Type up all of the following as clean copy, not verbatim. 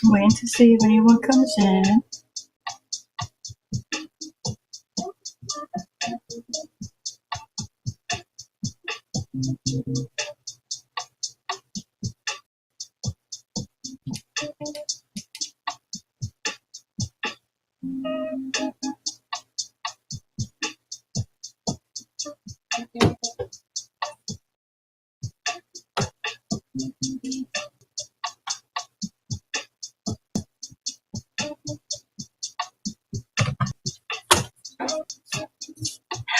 Waiting to see if anyone comes in.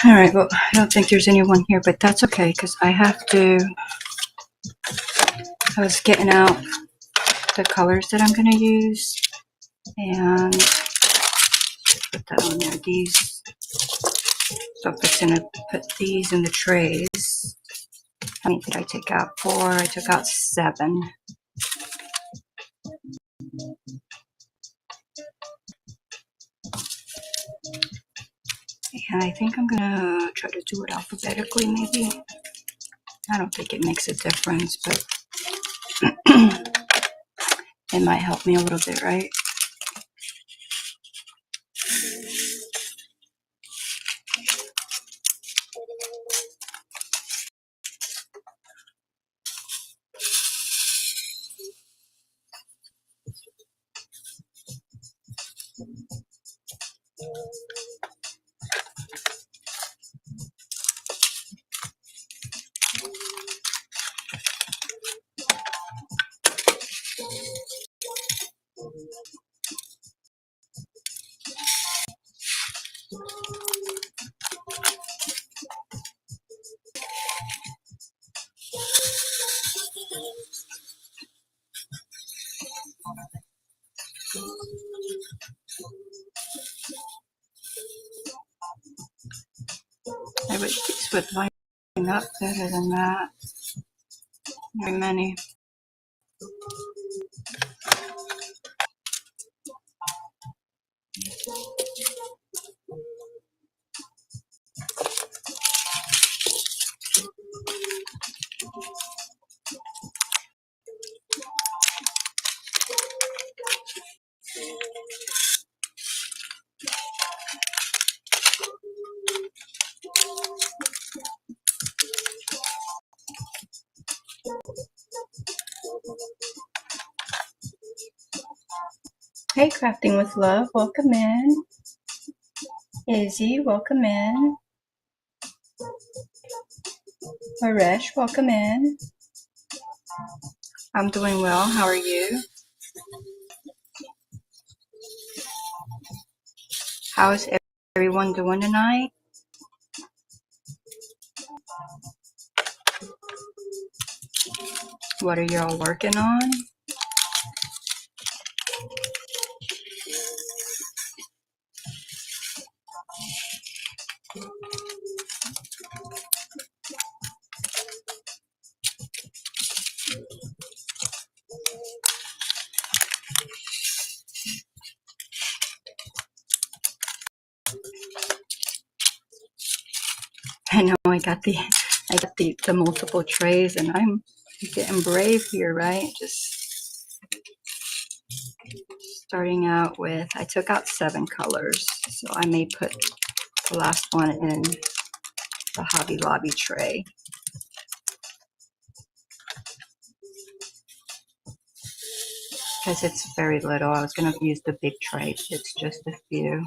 All right, well, I don't think there's anyone here, but that's okay because I was getting out the colors that I'm going to use and put that on there. These, so I'm going to put these in the trays. How many did I take out? 4. I took out 7. And I think I'm gonna try to do it alphabetically, maybe. I don't think it makes a difference, but it might help me a little bit, right? These would line up better than that. Very many. Hey, Crafting with Love, welcome in. Izzy, welcome in. Haresh, welcome in. I'm doing well. How are you? How's everyone doing tonight? What are y'all working on? I know I got the multiple trays, and I'm getting brave here, right? Just starting out with, I took out 7 colors, so I may put the last one in the Hobby Lobby tray. because it's very little. I was going to use the big tray, but it's just a few.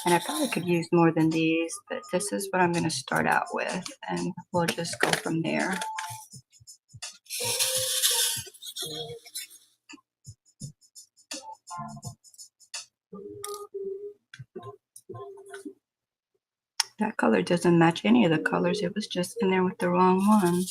And I probably could use more than these, but this is what I'm going to start out with, and we'll just go from there. That color doesn't match any of the colors. It was just in there with the wrong one.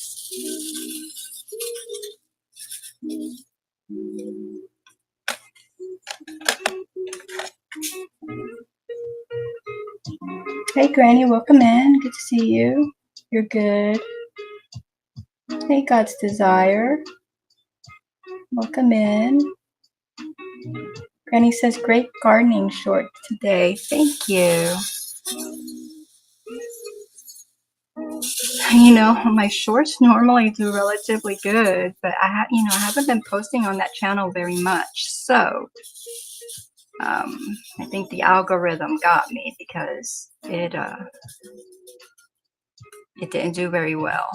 Hey Granny, welcome in. Good to see you. You're good. Hey God's Desire. Welcome in. Granny says great gardening short today. Thank you. You know, my shorts normally do relatively good, but I haven't been posting on that channel very much. So I think the algorithm got me because it didn't do very well.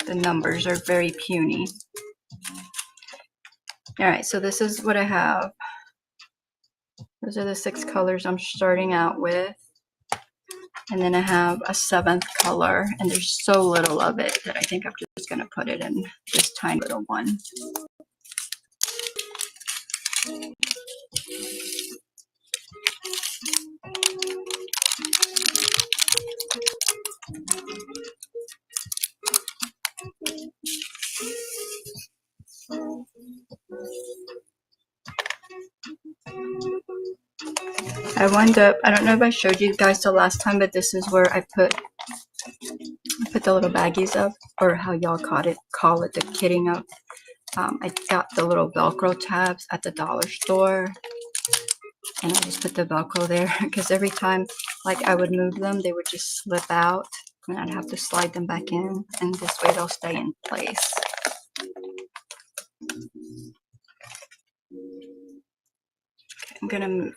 The numbers are very puny. All right, so this is what I have. Those are the 6 colors I'm starting out with. And then I have a 7th color, and there's so little of it that I think I'm just going to put it in this tiny little one. I wound up, I don't know if I showed you guys the last time, but this is where I put the little baggies up, or how y'all call it, the kitting up. I got the little Velcro tabs at the dollar store, and I just put the Velcro there because every time like I would move them, they would just slip out, and I'd have to slide them back in, and this way they'll stay in place. I'm gonna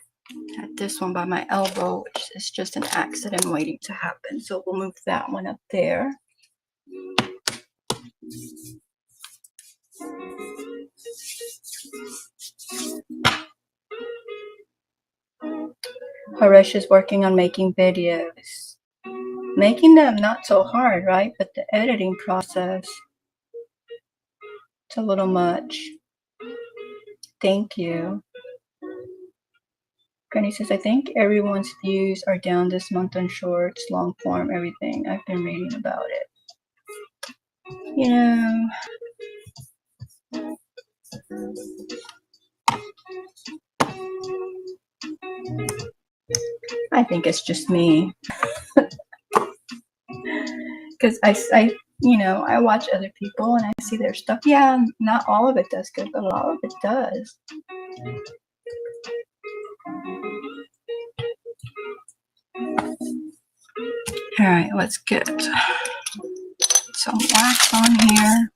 at this one by my elbow, which is just an accident waiting to happen. So we'll move that one up there. Haresh is working on making videos. Making them not so hard, right? But the editing process, it's a little much. Thank you. Granny says, I think everyone's views are down this month on shorts, long form, everything. I've been reading about it. You know, I think it's just me. Because I watch other people and I see their stuff. Yeah, not all of it does good, but a lot of it does. All right, let's get some wax on here.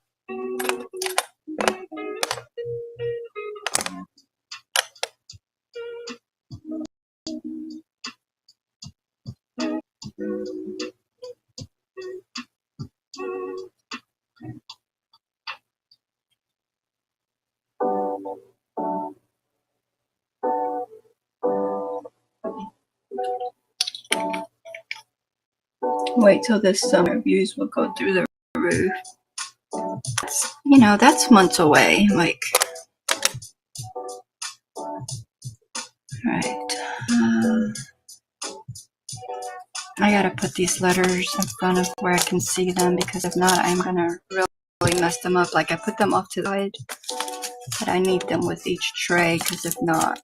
Wait till this summer, views will go through the roof. That's months away. Like, all right. I gotta put these letters in front of where I can see them, because if not, I'm gonna really mess them up. Like, I put them off to the side, but I need them with each tray, because if not,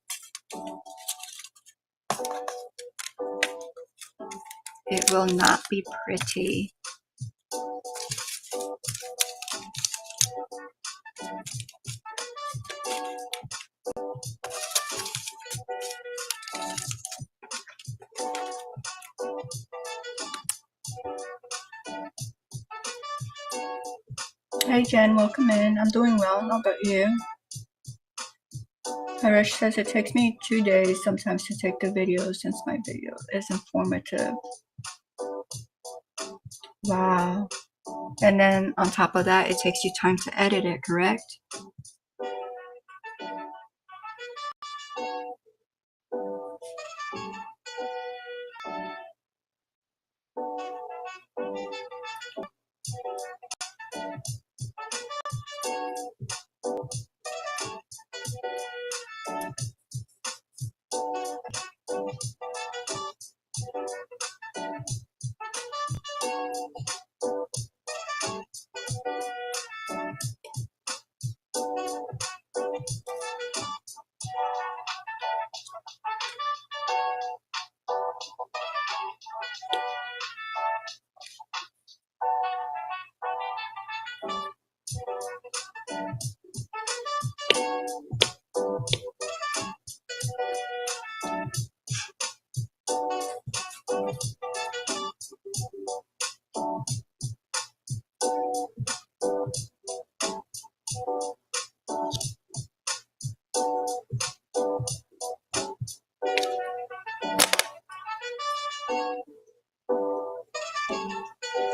it will not be pretty. Hey Jen, welcome in. I'm doing well. How about you? Harish says it takes me 2 days sometimes to take the video since my video is informative. Wow. And then on top of that, it takes you time to edit it, correct?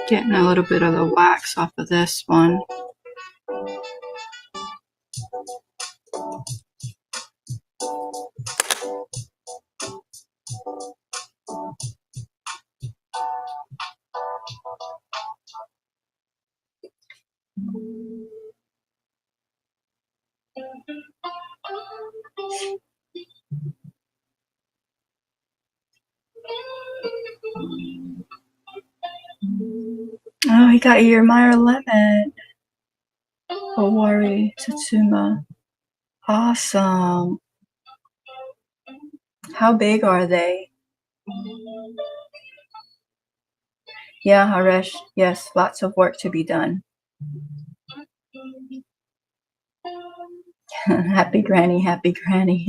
Getting a little bit of the wax off of this one. Oh, he got your Meyer Lemon. Owari Tatsuma. Awesome. How big are they? Yeah, Haresh. Yes, lots of work to be done. Happy Granny, happy Granny.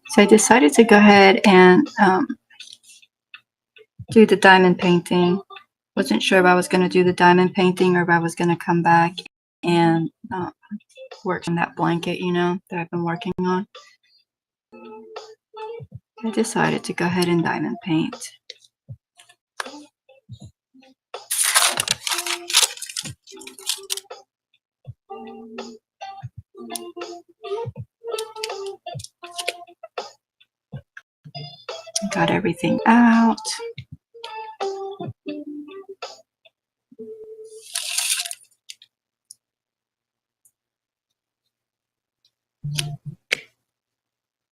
So I decided to go ahead and do the diamond painting. Wasn't sure if I was going to do the diamond painting or if I was going to come back and work on that blanket, you know, that I've been working on. I decided to go ahead and diamond paint. Got everything out.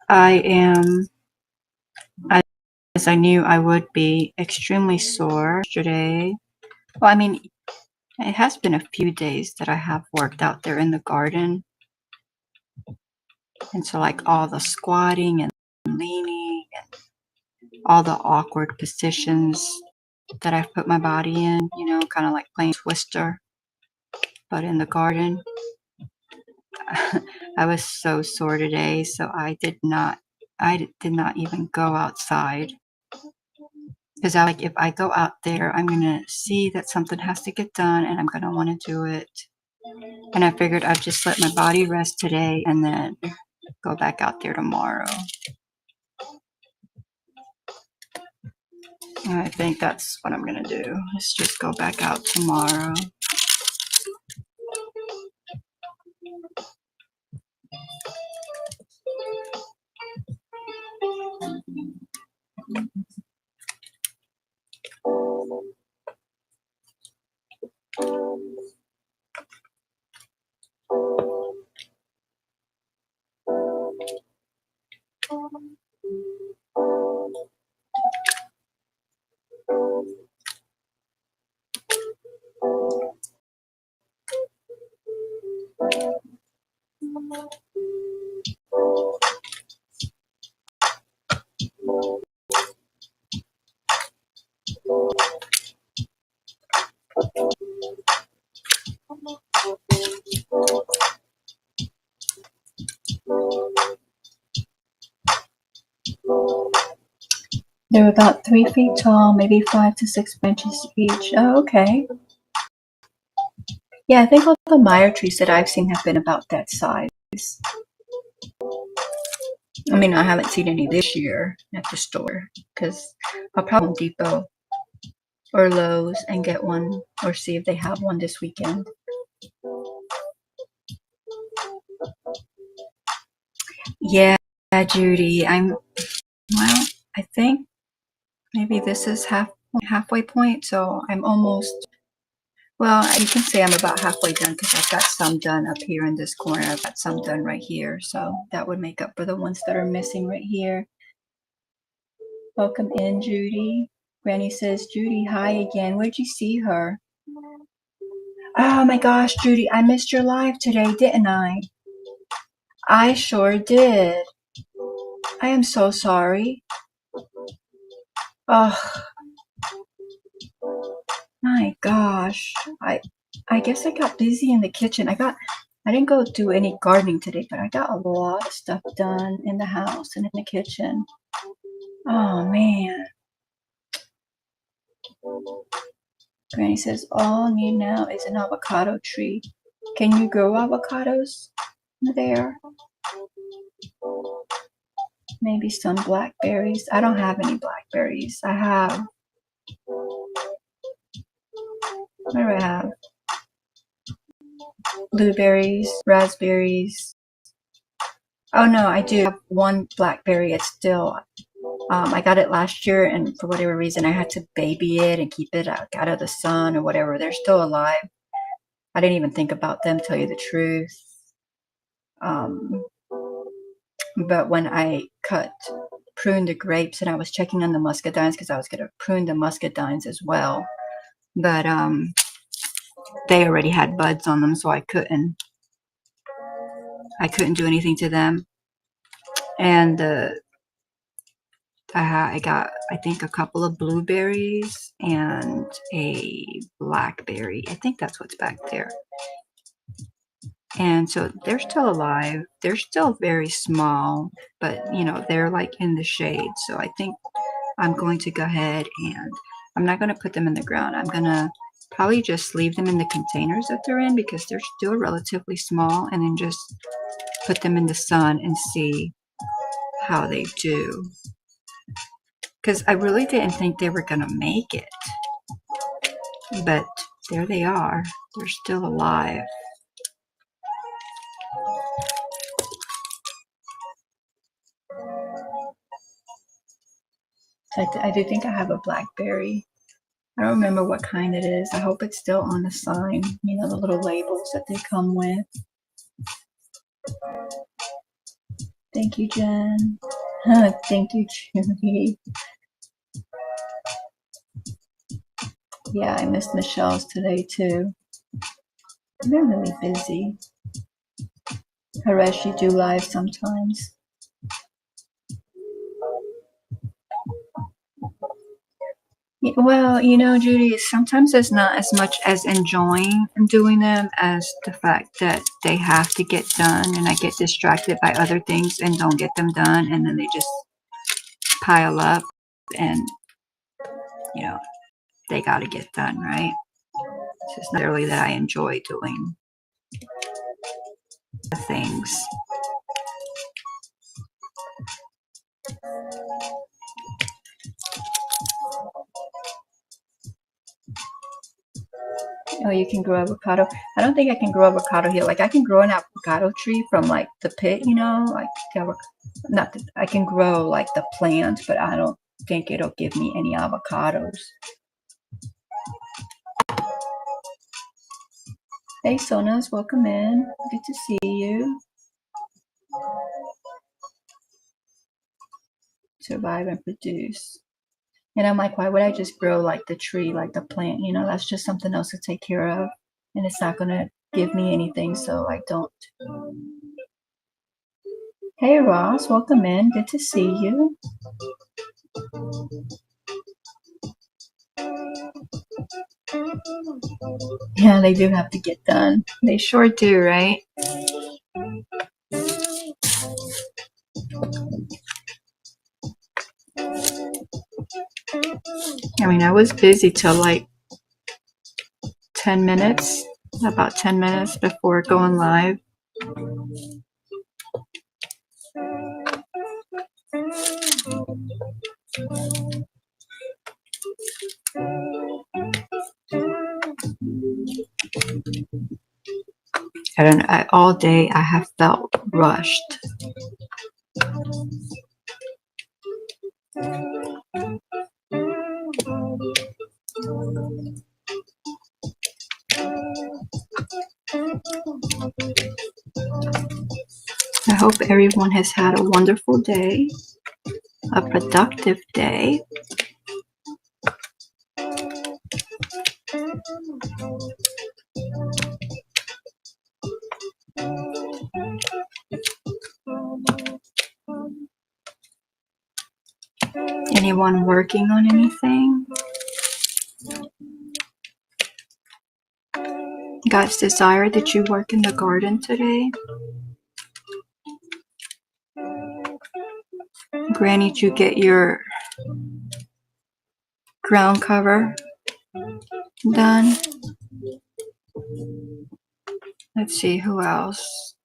I am, as I knew I would be, extremely sore yesterday. Well, I mean, it has been a few days that I have worked out there in the garden. And so like all the squatting and leaning and all the awkward positions that I've put my body in, you know, kind of like playing Twister, but in the garden. I was so sore today, so I did not even go outside. Because I like, if I go out there, I'm gonna see that something has to get done and I'm gonna want to do it. And I figured I'd just let my body rest today and then go back out there tomorrow. And I think that's what I'm gonna do. Is just go back out tomorrow. They're about 3 feet tall, maybe 5 to 6 inches each. Oh, okay. Yeah, I think all the Meyer trees that I've seen have been about that size. I mean, I haven't seen any this year at the store because I'll probably Home Depot or Lowe's and get one or see if they have one this weekend. Yeah, Judy, well, I think maybe this is halfway point, so I'm almost, well, you can say I'm about halfway done because I've got some done up here in this corner. I've got some done right here, so that would make up for the ones that are missing right here. Welcome in, Judy. Granny says, Judy, hi again. Where'd you see her? Oh my gosh, Judy, I missed your live today, didn't I? I sure did. I am so sorry. Oh, my gosh. I guess I got busy in the kitchen. I didn't go do any gardening today, but I got a lot of stuff done in the house and in the kitchen. Oh man. Granny says, all I need now is an avocado tree. Can you grow avocados there? Maybe some blackberries. I don't have any blackberries. I have, what do I have? Blueberries, raspberries. Oh no, I do have one blackberry. It's still, I got it last year, and for whatever reason, I had to baby it and keep it out of the sun or whatever. They're still alive. I didn't even think about them, tell you the truth. But when I pruned the grapes, and I was checking on the muscadines because I was going to prune the muscadines as well, but they already had buds on them, so I couldn't do anything to them. And I got, I think, a couple of blueberries and a blackberry. I think that's what's back there. And so they're still alive. They're still very small, but you know, they're like in the shade. So I think I'm going to go ahead and I'm not going to put them in the ground. I'm going to probably just leave them in the containers that they're in because they're still relatively small, and then just put them in the sun and see how they do. Because I really didn't think they were going to make it. But there they are. They're still alive. I do think I have a blackberry. I don't remember what kind it is. I hope it's still on the sign. You know, the little labels that they come with. Thank you, Jen. Thank you, Judy. Yeah, I missed Michelle's today too. They're really busy. Haresh, you do live sometimes. Well, you know, Judy, sometimes it's not as much as enjoying doing them as the fact that they have to get done, and I get distracted by other things and don't get them done, and then they just pile up, and, you know, they got to get done, right? It's just not really that I enjoy doing the things. Oh, you can grow avocado. I don't think I can grow avocado here. Like, I can grow an avocado tree from like the pit, you know, like not that I can grow like the plant, but I don't think it'll give me any avocados. Hey, Sonas, welcome in. Good to see you. Survive and produce. And I'm like, why would I just grow like the tree, like the plant? You know, that's just something else to take care of. And it's not going to give me anything, so I don't. Hey, Ross, welcome in. Good to see you. Yeah, they do have to get done. They sure do, right? I mean, I was busy till like 10 minutes, about 10 minutes before going live. I don't know, all day I have felt rushed. I hope everyone has had a wonderful day, a productive day. Anyone working on anything? God's desire, did you work in the garden today? Granny, did you get your ground cover done? Let's see, who else?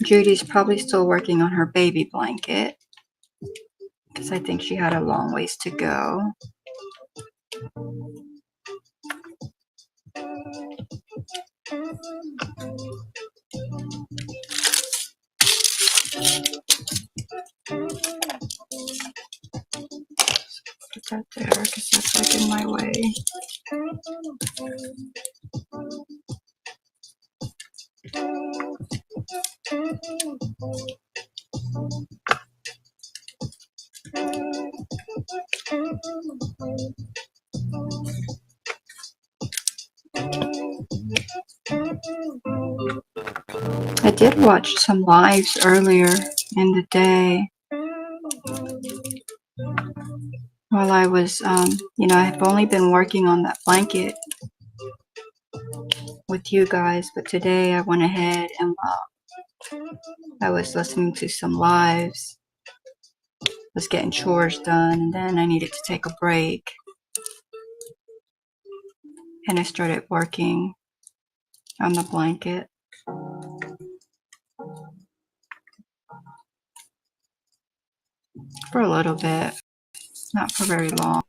Judy's probably still working on her baby blanket because I think she had a long ways to go. Put that there because that's like in my way. I did watch some lives earlier in the day while I was, I've only been working on that blanket with you guys, but today I went ahead and I was listening to some lives, was getting chores done, and then I needed to take a break. And I started working on the blanket. For a little bit, not for very long.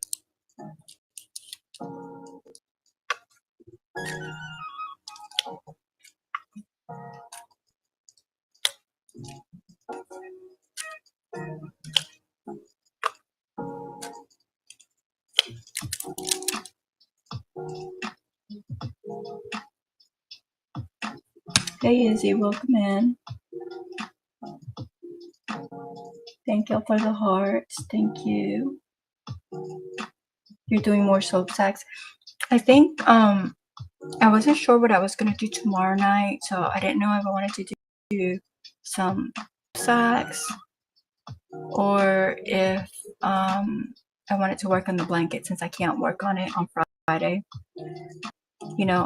Hey Izzy, welcome in. Thank you for the hearts. Thank you. You're doing more soap sacks. I think I wasn't sure what I was gonna do tomorrow night, so I didn't know if I wanted to do some sacks or if I wanted to work on the blanket since I can't work on it on Friday,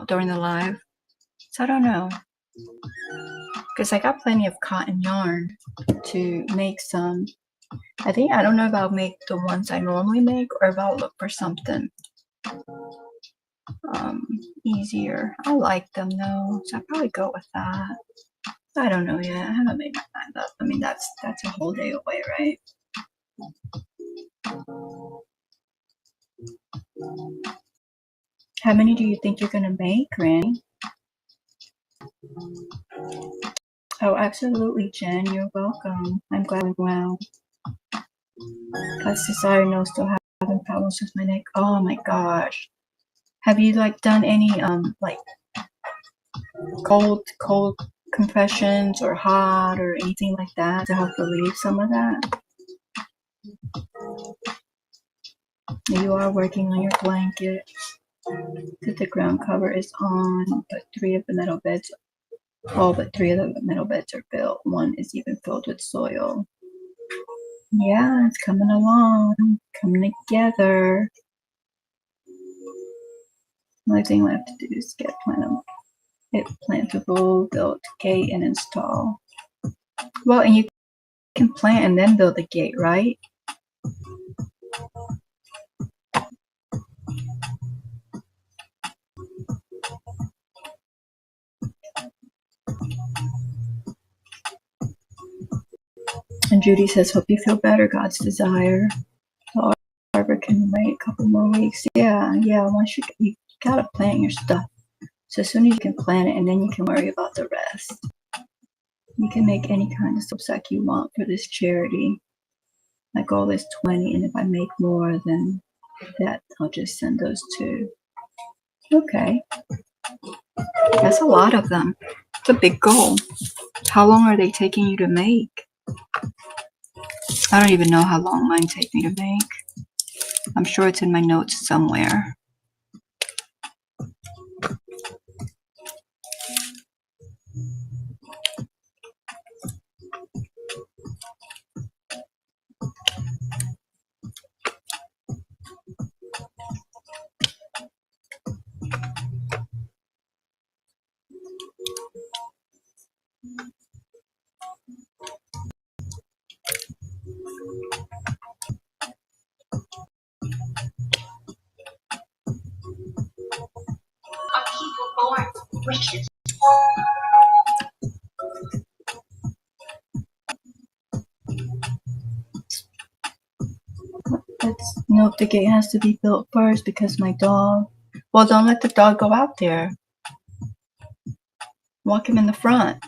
during the live. So I don't know, because I got plenty of cotton yarn to make some. I don't know if I'll make the ones I normally make or if I'll look for something easier. I like them though, so I'll probably go with that. I don't know yet. I haven't made my mind up. I mean, that's a whole day away, right? How many do you think you're gonna make, Granny? Oh, absolutely, Jen. You're welcome. I'm glad I'm well. God's desire, no, still having problems with my neck. Oh my gosh. Have you done any cold compressions or hot or anything like that to help relieve some of that? You are working on your blanket. The ground cover is on, but three of the metal beds are built. One is even filled with soil. Yeah, it's coming along, coming together. The only thing we have to do is get plantable, build, gate, and install. Well, and you can plant and then build the gate, right? And Judy says, hope you feel better, God's desire. Barbara can wait a couple more weeks. Yeah, once you gotta plant your stuff. So as soon as you can plant it, and then you can worry about the rest. You can make any kind of soap sack you want for this charity. My goal is 20, and if I make more than that, I'll just send those to. Okay. That's a lot of them. It's a big goal. How long are they taking you to make? I don't even know how long mine take me to make. I'm sure it's in my notes somewhere. Nope, the gate has to be built first because my dog. Well, don't let the dog go out there. Walk him in the front.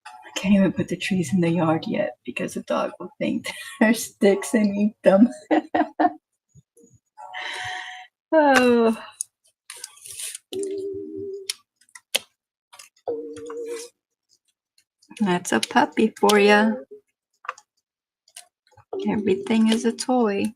I can't even put the trees in the yard yet because the dog will think they're sticks and eat them. Oh. That's a puppy for you. Everything is a toy.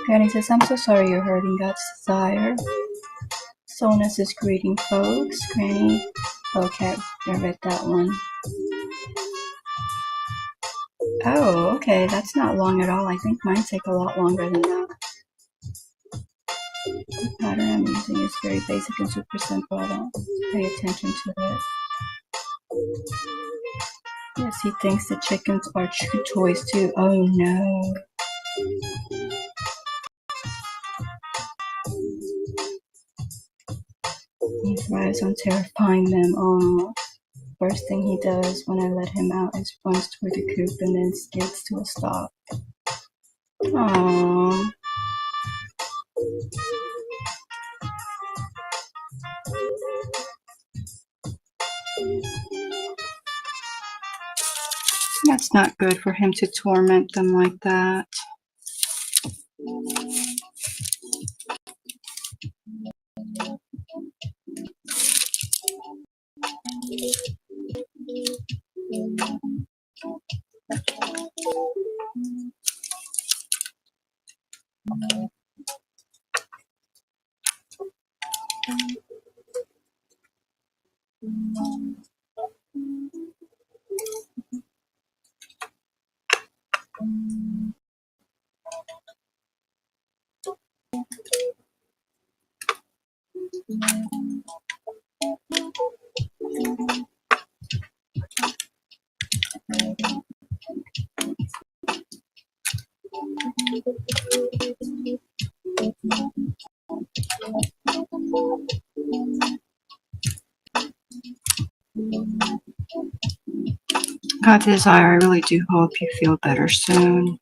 Granny says, I'm so sorry you're hurting God's desire. Sona says, greeting folks. Granny, okay, I read that one. Oh, okay, that's not long at all. I think mine take a lot longer than that. The pattern I'm using is very basic and super simple. I don't pay attention to it. Yes, he thinks the chickens are true toys too. Oh no. He thrives on terrifying them. Oh. First thing he does when I let him out is runs toward the coop and then skids to a stop. Aww. That's not good for him to torment them like that. God desire, I really do hope you feel better soon.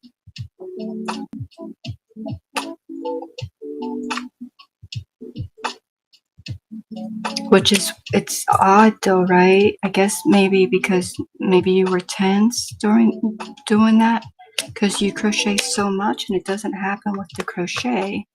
Which is, it's odd though, right? I guess maybe because maybe you were tense during doing that because you crochet so much and it doesn't happen with the crochet.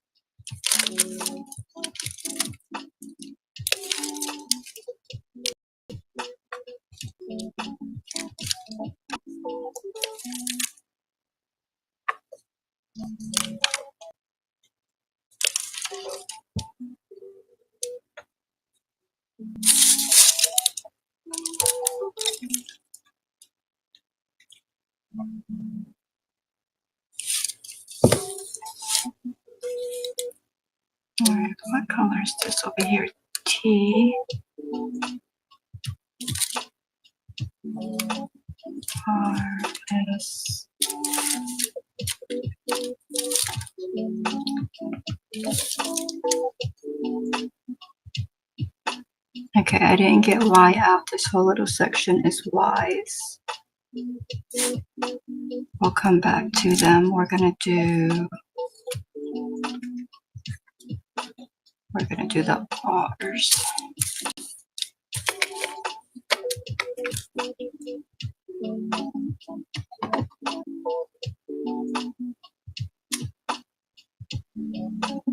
Alright, what color is this over here? T. R. S. Okay, I didn't get Y out. This whole little section is Y's. We'll come back to them. We're gonna do the R's.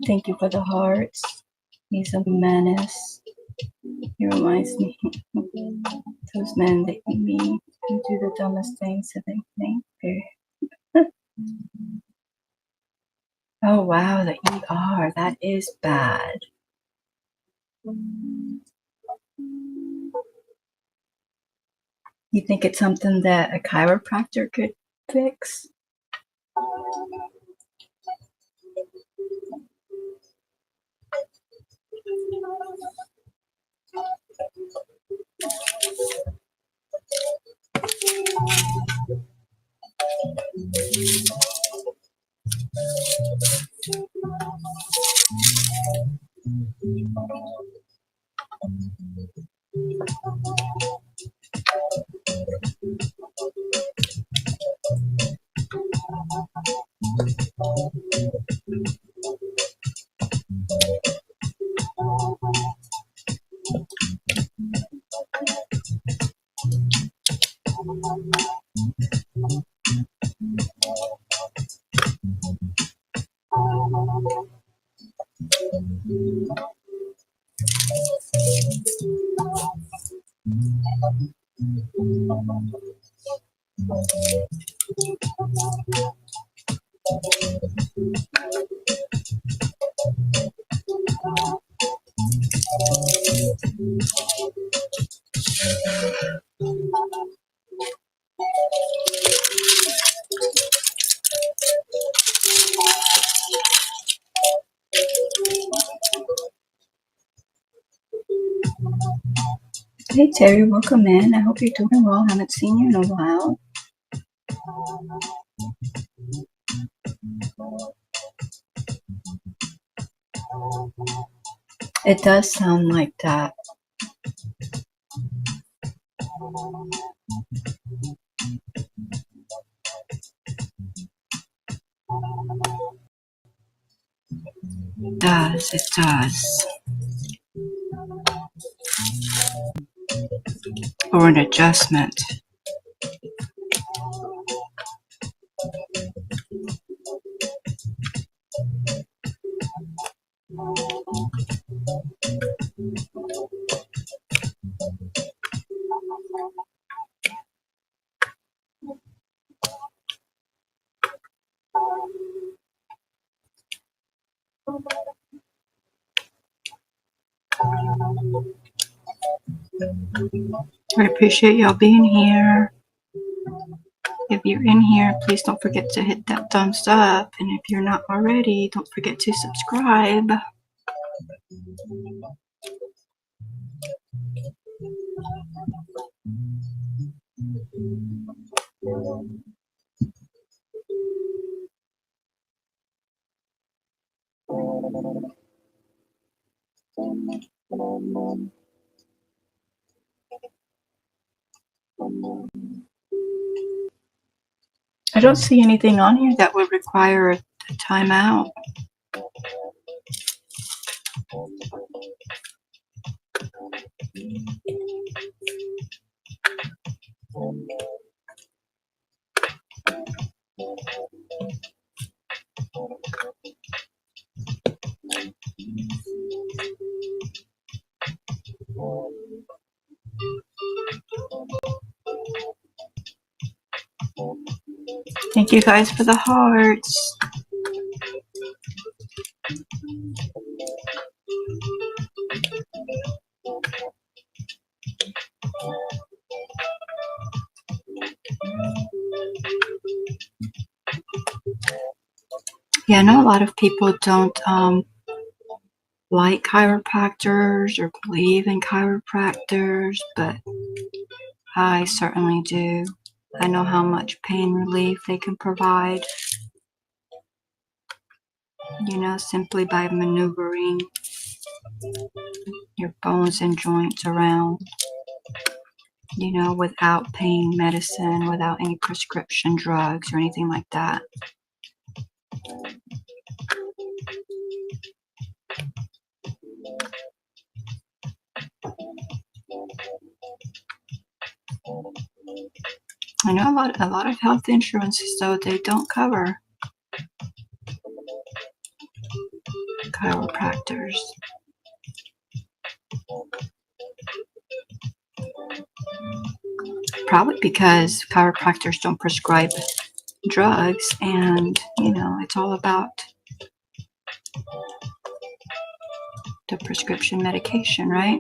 Thank you for the hearts. He's a menace. He reminds me of those men that you meet who do the dumbest things that they think they're. Oh wow, the ER, that is bad. You think it's something that a chiropractor could fix? Hey Terry, welcome in. I hope you're doing well. Haven't seen you in a while. It does sound like that. It does, it does. Or an adjustment. I appreciate y'all being here. If you're in here, please don't forget to hit that thumbs up. And if you're not already, don't forget to subscribe. I don't see anything on here that would require a timeout. Thank you guys for the hearts. Yeah, I know a lot of people don't like chiropractors or believe in chiropractors, but I certainly do. I know how much pain relief they can provide, you know, simply by maneuvering your bones and joints around, you know, without pain medicine, without any prescription drugs or anything like that. I know a lot of health insurances, though, they don't cover chiropractors. Probably because chiropractors don't prescribe drugs, and, you know, it's all about the prescription medication, right?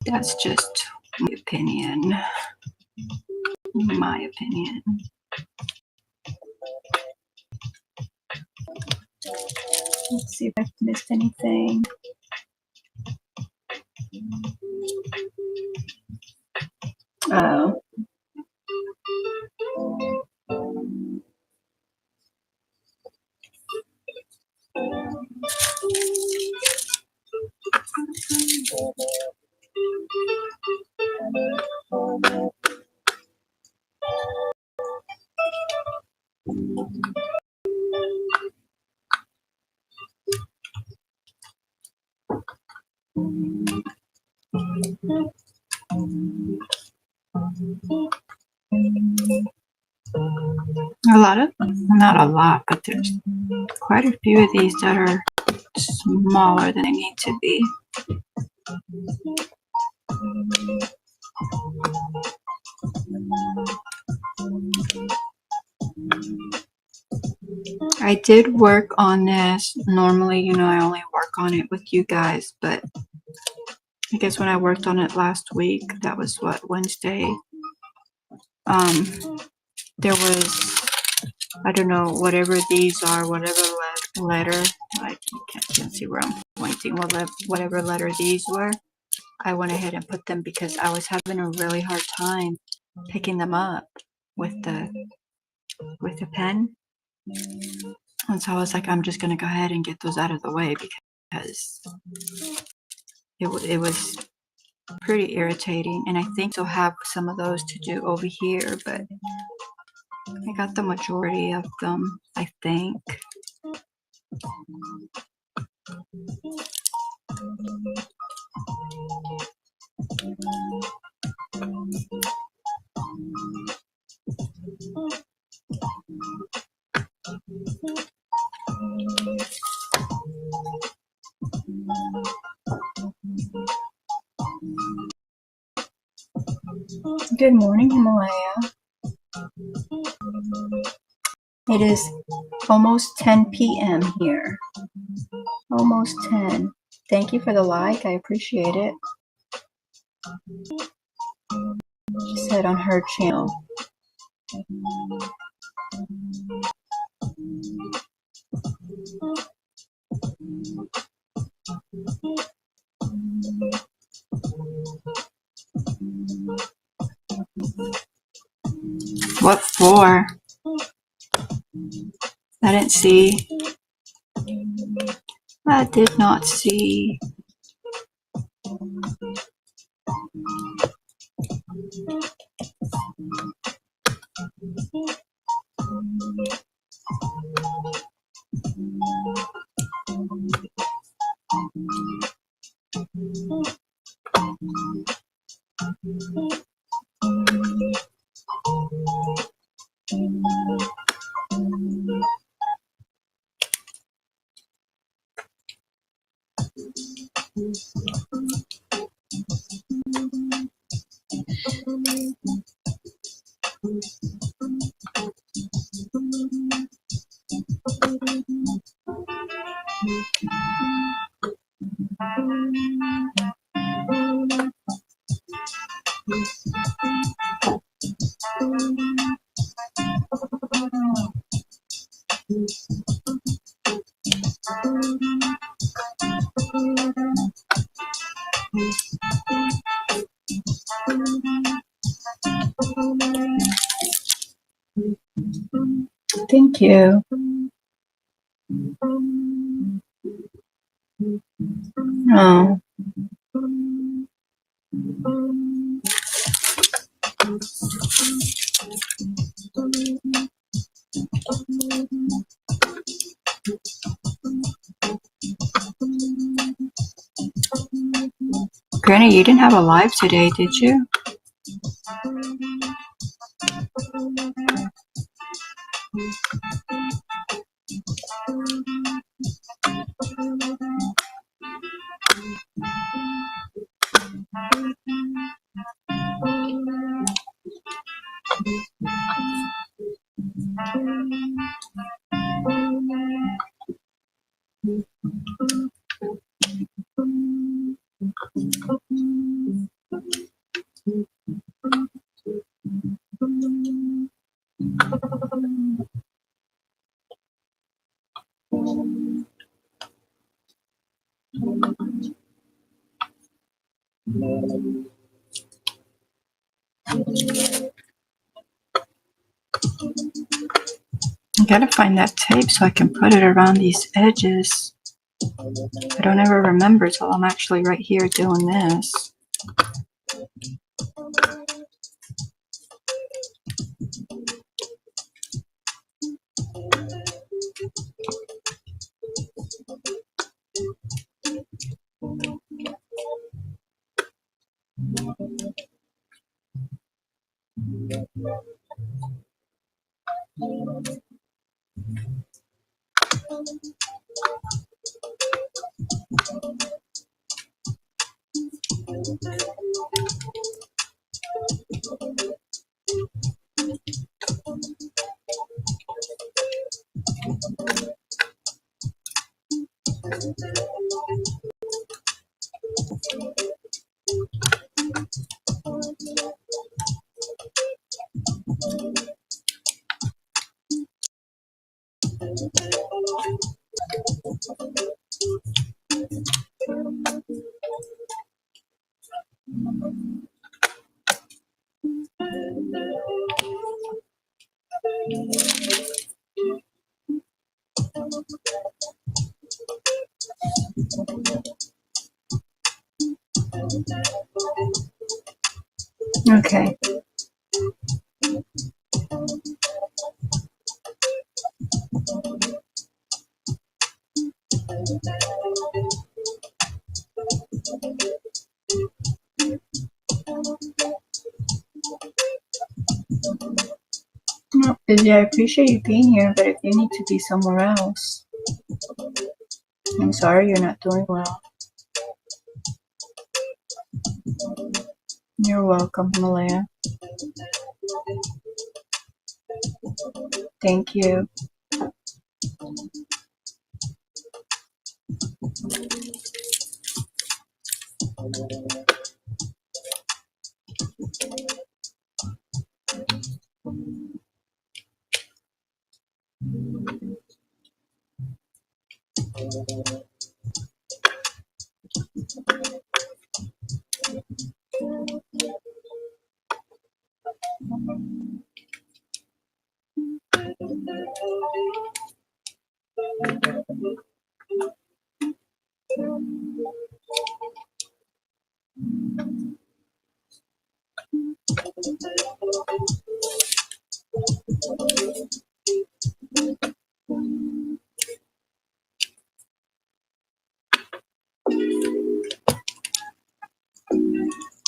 That's just my opinion. My opinion. Let's see if I've missed anything. Oh. A lot of, not a lot, but there's quite a few of these that are smaller than they need to be. I did work on this. Normally, you know, I only work on it with you guys, but I guess when I worked on it last week, that was what, Wednesday? There was, I don't know, whatever these are, whatever letter, I can't see where I'm pointing, whatever letter these were, I went ahead and put them because I was having a really hard time picking them up with the pen. And so I was like, I'm just going to go ahead and get those out of the way because it was pretty irritating. And I think they'll have some of those to do over here, but I got the majority of them, I think. Good morning, Himalaya. It is almost 10 p.m. here. Almost 10. Thank you for the like. I appreciate it. She said on her channel. What for? I didn't see. I did not see. Thank you. Oh. Granny, you didn't have a live today, did you? I gotta find that tape so I can put it around these edges. I don't ever remember till I'm actually right here doing this. Okay. No, Izzy, I appreciate you being here, but if you need to be somewhere else, I'm sorry you're not doing well. You're welcome, Malaya. Thank you.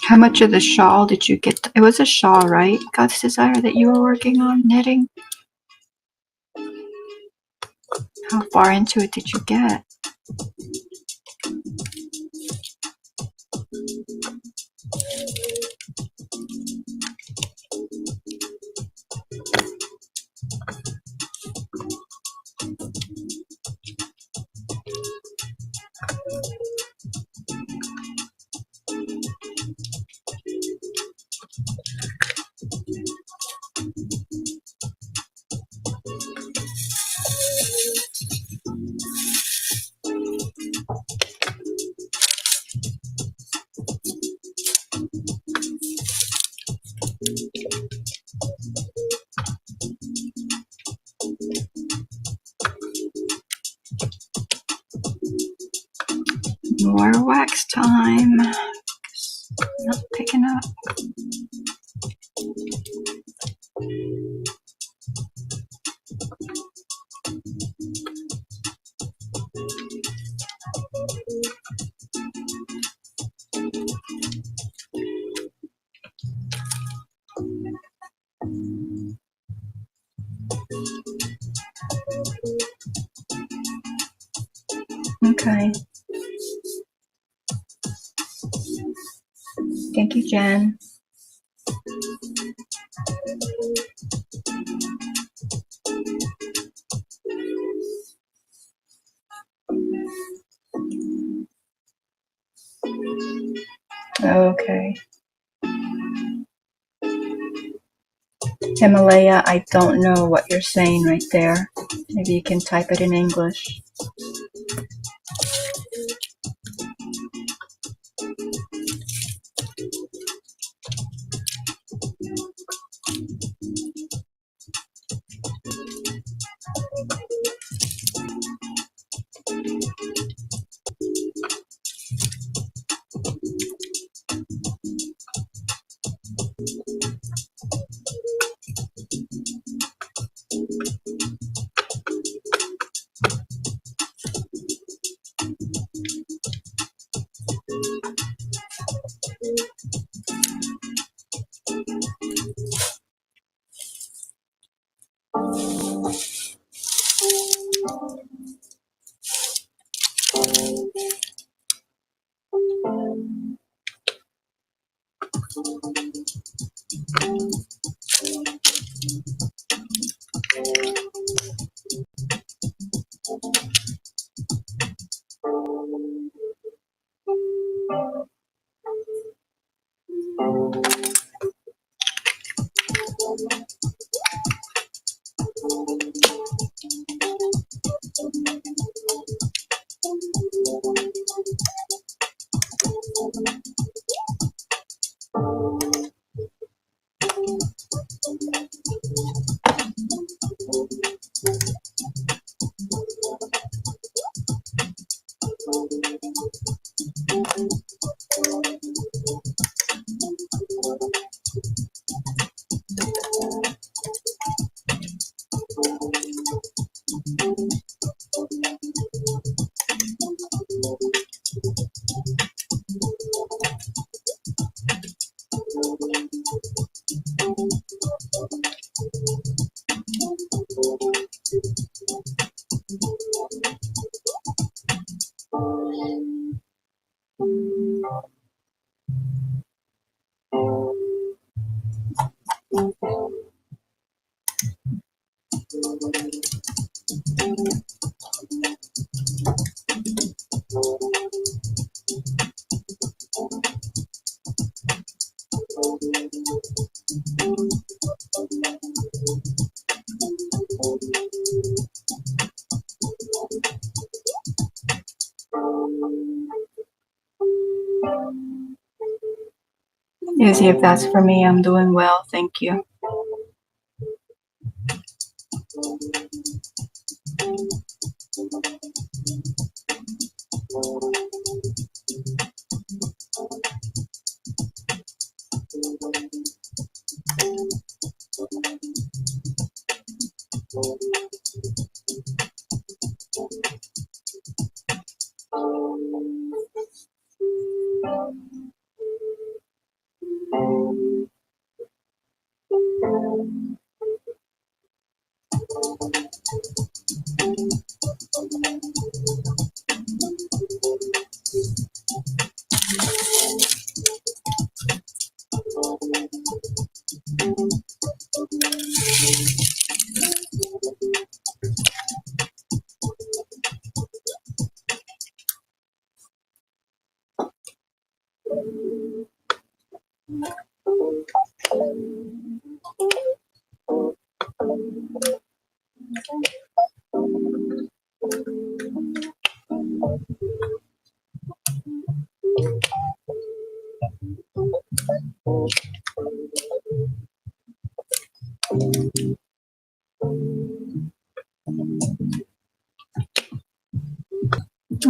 How much of the shawl did you get? It was a shawl, right? God's Desire that you were working on knitting? How far into it did you get? More wax time. Not picking up. Okay. Thank you, Jen. Okay. Himalaya, I don't know what you're saying right there. Maybe you can type it in English. Izzy, if that's for me, I'm doing well. Thank you.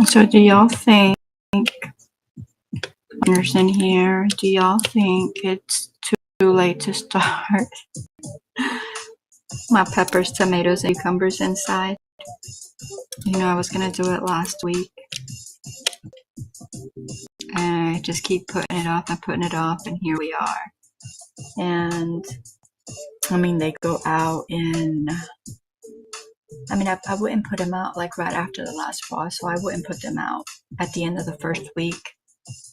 So do y'all think gardeners in here. Do y'all think it's too late to start my peppers, tomatoes, and cucumbers inside? You know, I was gonna do it last week, and I just keep putting it off and putting it off, and here we are. And I mean, they go out in, I mean, I wouldn't put them out like right after the last frost, so I wouldn't put them out at the end of the first week.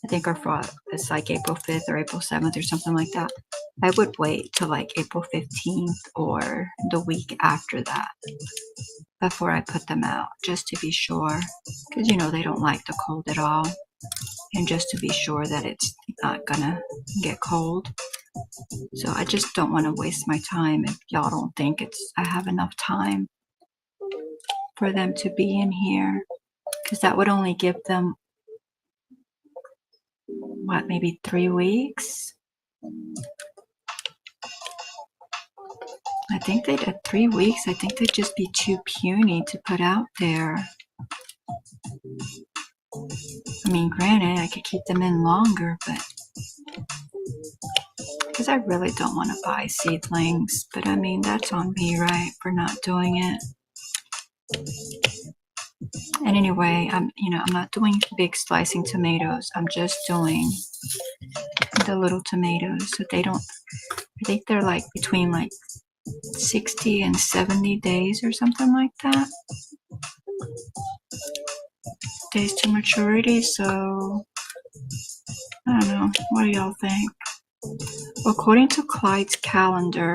I think our frost is like April 5th or April 7th or something like that. I would wait till like April 15th or the week after that before I put them out, just to be sure, because you know they don't like the cold at all, and just to be sure that it's not gonna get cold. So I just don't want to waste my time if y'all don't think I have enough time for them to be in here, because that would only give them, what, maybe 3 weeks? I think they'd at 3 weeks, I think they'd just be too puny to put out there. I mean, granted, I could keep them in longer, but because I really don't want to buy seedlings, but I mean, that's on me, right, for not doing it. And anyway, I'm not doing big slicing tomatoes. I'm just doing the little tomatoes, so they don't, I think they're like between like 60 and 70 days or something like that. Days to maturity, so I don't know. What do y'all think? According to Clyde's calendar,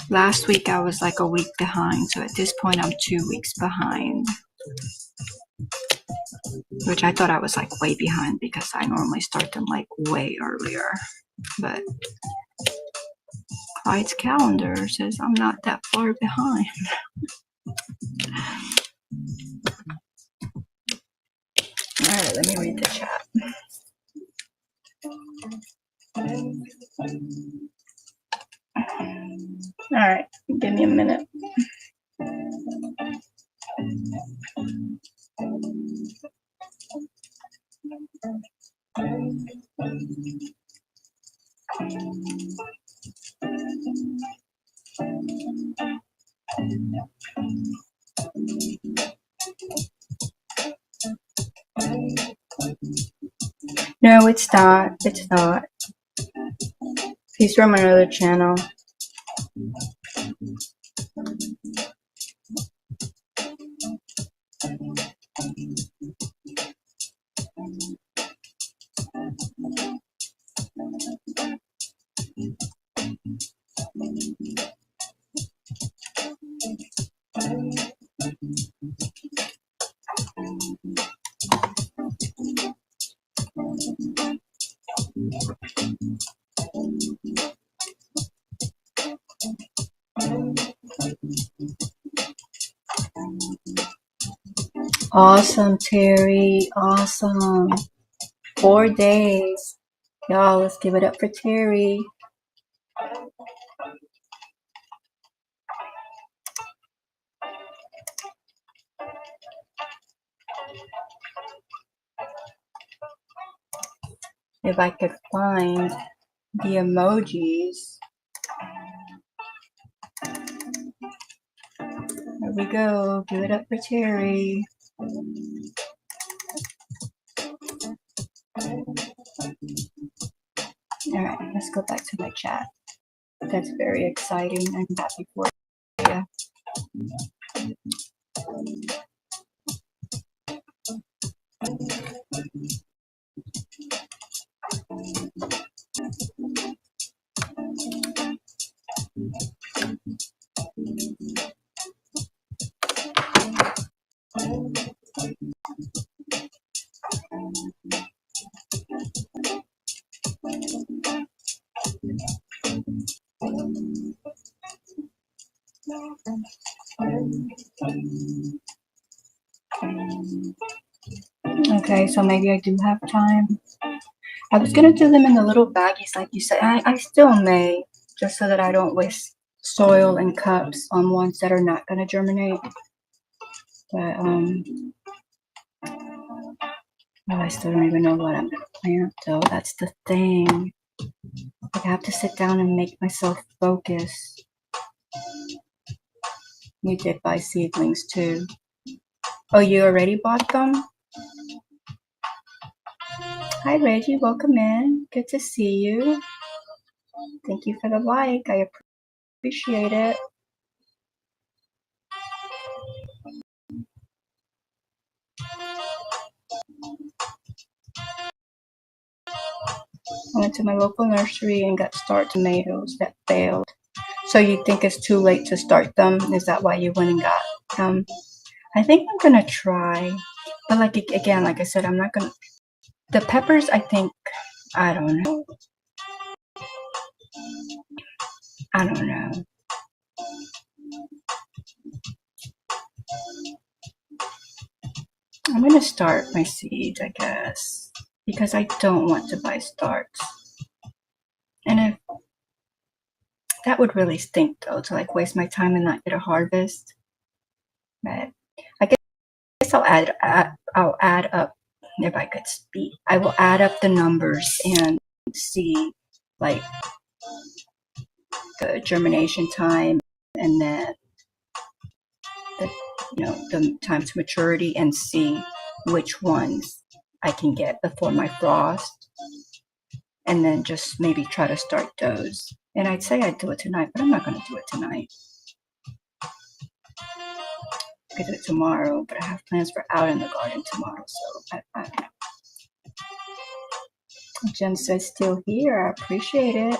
last week I was like a week behind, so at this point I'm 2 weeks behind. Which I thought I was like way behind because I normally start them like way earlier. But Clyde's calendar says I'm not that far behind. Alright, let me read the chat. Alright, give me a minute. No, it's not. It's not. He's from another channel. Awesome, Terry. Awesome. 4 days. Y'all, let's give it up for Terry. If I could find the emojis. There we go. Give it up for Terry. Alright, let's go back to my chat. That's very exciting. I'm happy for you. Okay, so maybe I do have time. I was gonna do them in the little baggies like you said. I still may, just so that I don't waste soil and cups on ones that are not gonna germinate. But Oh, I still don't even know what I'm going to plant, though. That's the thing. Like, I have to sit down and make myself focus. You did buy seedlings, too. Oh, you already bought them? Hi, Reggie. Welcome in. Good to see you. Thank you for the like. I appreciate it. I went to my local nursery and got start tomatoes that failed. So you think it's too late to start them? Is that why you went and got them? I think I'm gonna try, but like again, like I said, I'm not gonna. The peppers, I think, I don't know. I don't know. I'm gonna start my seeds, I guess, because I don't want to buy starts. And if that would really stink though, to like waste my time and not get a harvest. But I guess I'll add up, if I could speak. I will add up the numbers and see like the germination time and then the the time to maturity and see which ones I can get before my frost, and then just maybe try to start those. And I'd say I'd do it tonight, but I'm not going to do it tonight. I could do it tomorrow, but I have plans for out in the garden tomorrow, so I don't know. Jen says still here. I appreciate it.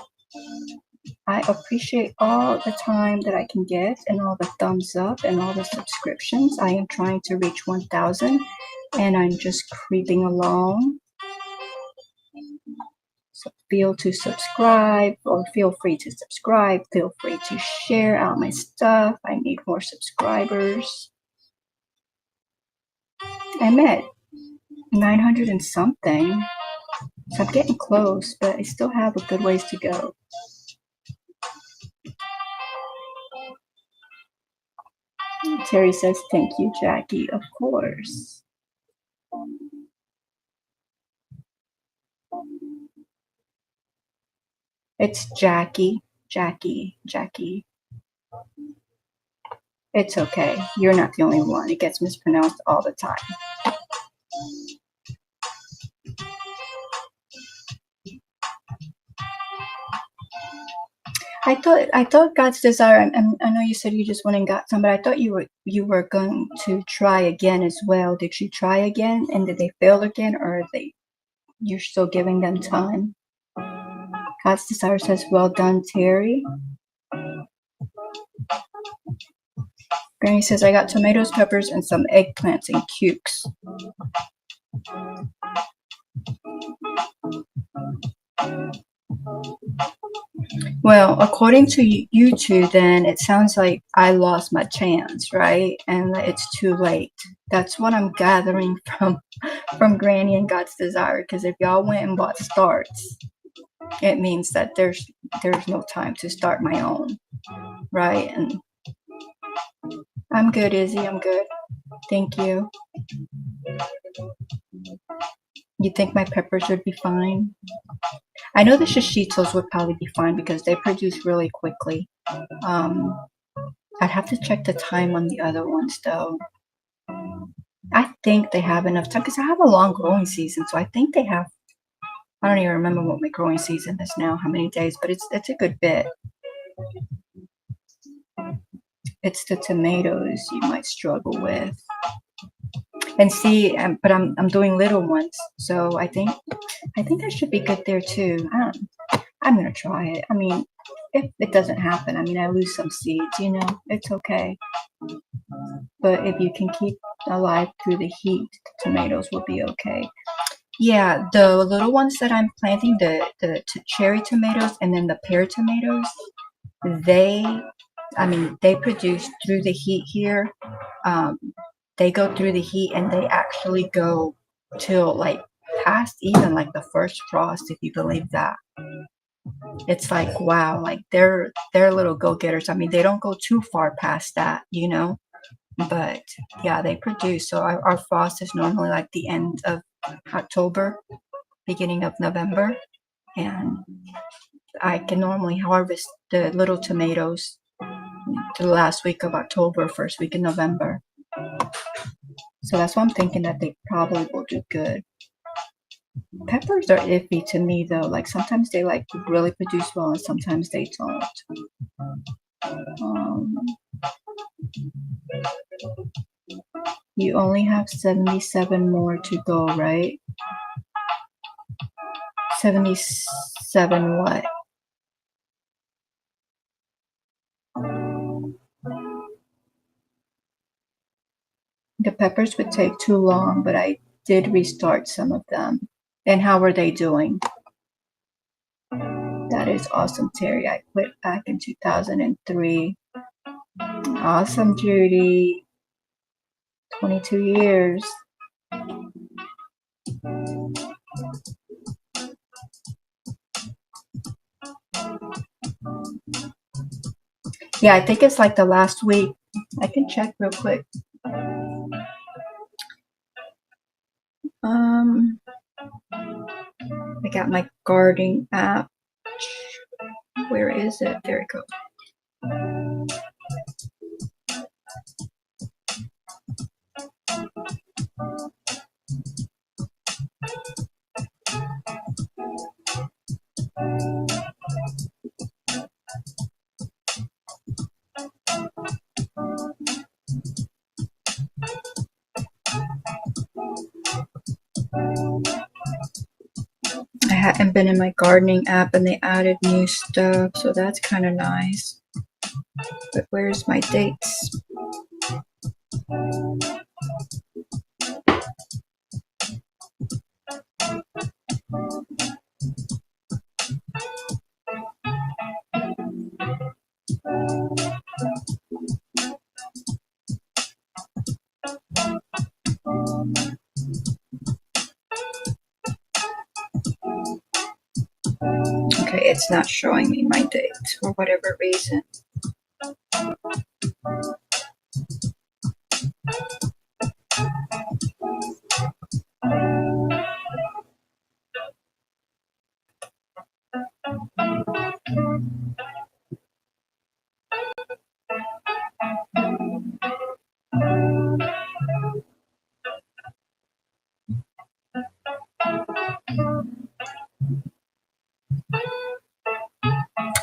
I appreciate all the time that I can get and all the thumbs up and all the subscriptions. I am trying to reach 1,000 and I'm just creeping along. So feel to subscribe, or feel free to subscribe. Feel free to share out my stuff. I need more subscribers. I'm at 900 and something. So I'm getting close, but I still have a good ways to go. Terry says, thank you, Jackie. Of course. It's Jackie. Jackie. It's okay. You're not the only one. It gets mispronounced all the time. I thought God's desire. I know you said you just went and got some, but I thought you were going to try again as well. Did you try again, and did they fail again, or you're still giving them time? God's desire says, "Well done, Terry." Granny says, "I got tomatoes, peppers, and some eggplants and cukes." Well, according to you two, then it sounds like I lost my chance, right? And it's too late. That's what I'm gathering from Granny and God's desire. Because if y'all went and bought starts, it means that there's no time to start my own, right? And I'm good, Izzy. I'm good. Thank you. You think my peppers would be fine? I know the shishitos would probably be fine because they produce really quickly. I'd have to check the time on the other ones though. I think they have enough time because I have a long growing season, so I think they have. I don't even remember what my growing season is now, how many days, but it's a good bit. It's the tomatoes you might struggle with. And see, but I'm doing little ones, so I think I should be good there too. I'm gonna try it. I mean, if it doesn't happen, I mean, I lose some seeds, it's okay. But if you can keep alive through the heat, the tomatoes will be okay. Yeah, the little ones that I'm planting, the cherry tomatoes and then the pear tomatoes, they produce through the heat here. They go through the heat and they actually go till like past even like the first frost, if you believe that. It's like, wow, like they're little go-getters. I mean, they don't go too far past that, but yeah, they produce. So our frost is normally like the end of October, beginning of November, and I can normally harvest the little tomatoes the last week of October, first week in November. So that's why I'm thinking that they probably will do good. Peppers are iffy to me though. Like sometimes they like really produce well and sometimes they don't. You only have 77 more to go, right? 77 what? The peppers would take too long, but I did restart some of them. And how are they doing? That is awesome, Terry. I quit back in 2003. Awesome, Judy. 22 years. Yeah, I think it's like the last week. I can check real quick. I got my gardening app. Where is it? There it goes. I hadn't been in my gardening app and they added new stuff, so that's kind of nice. But where's my dates? Okay, it's not showing me my dates for whatever reason.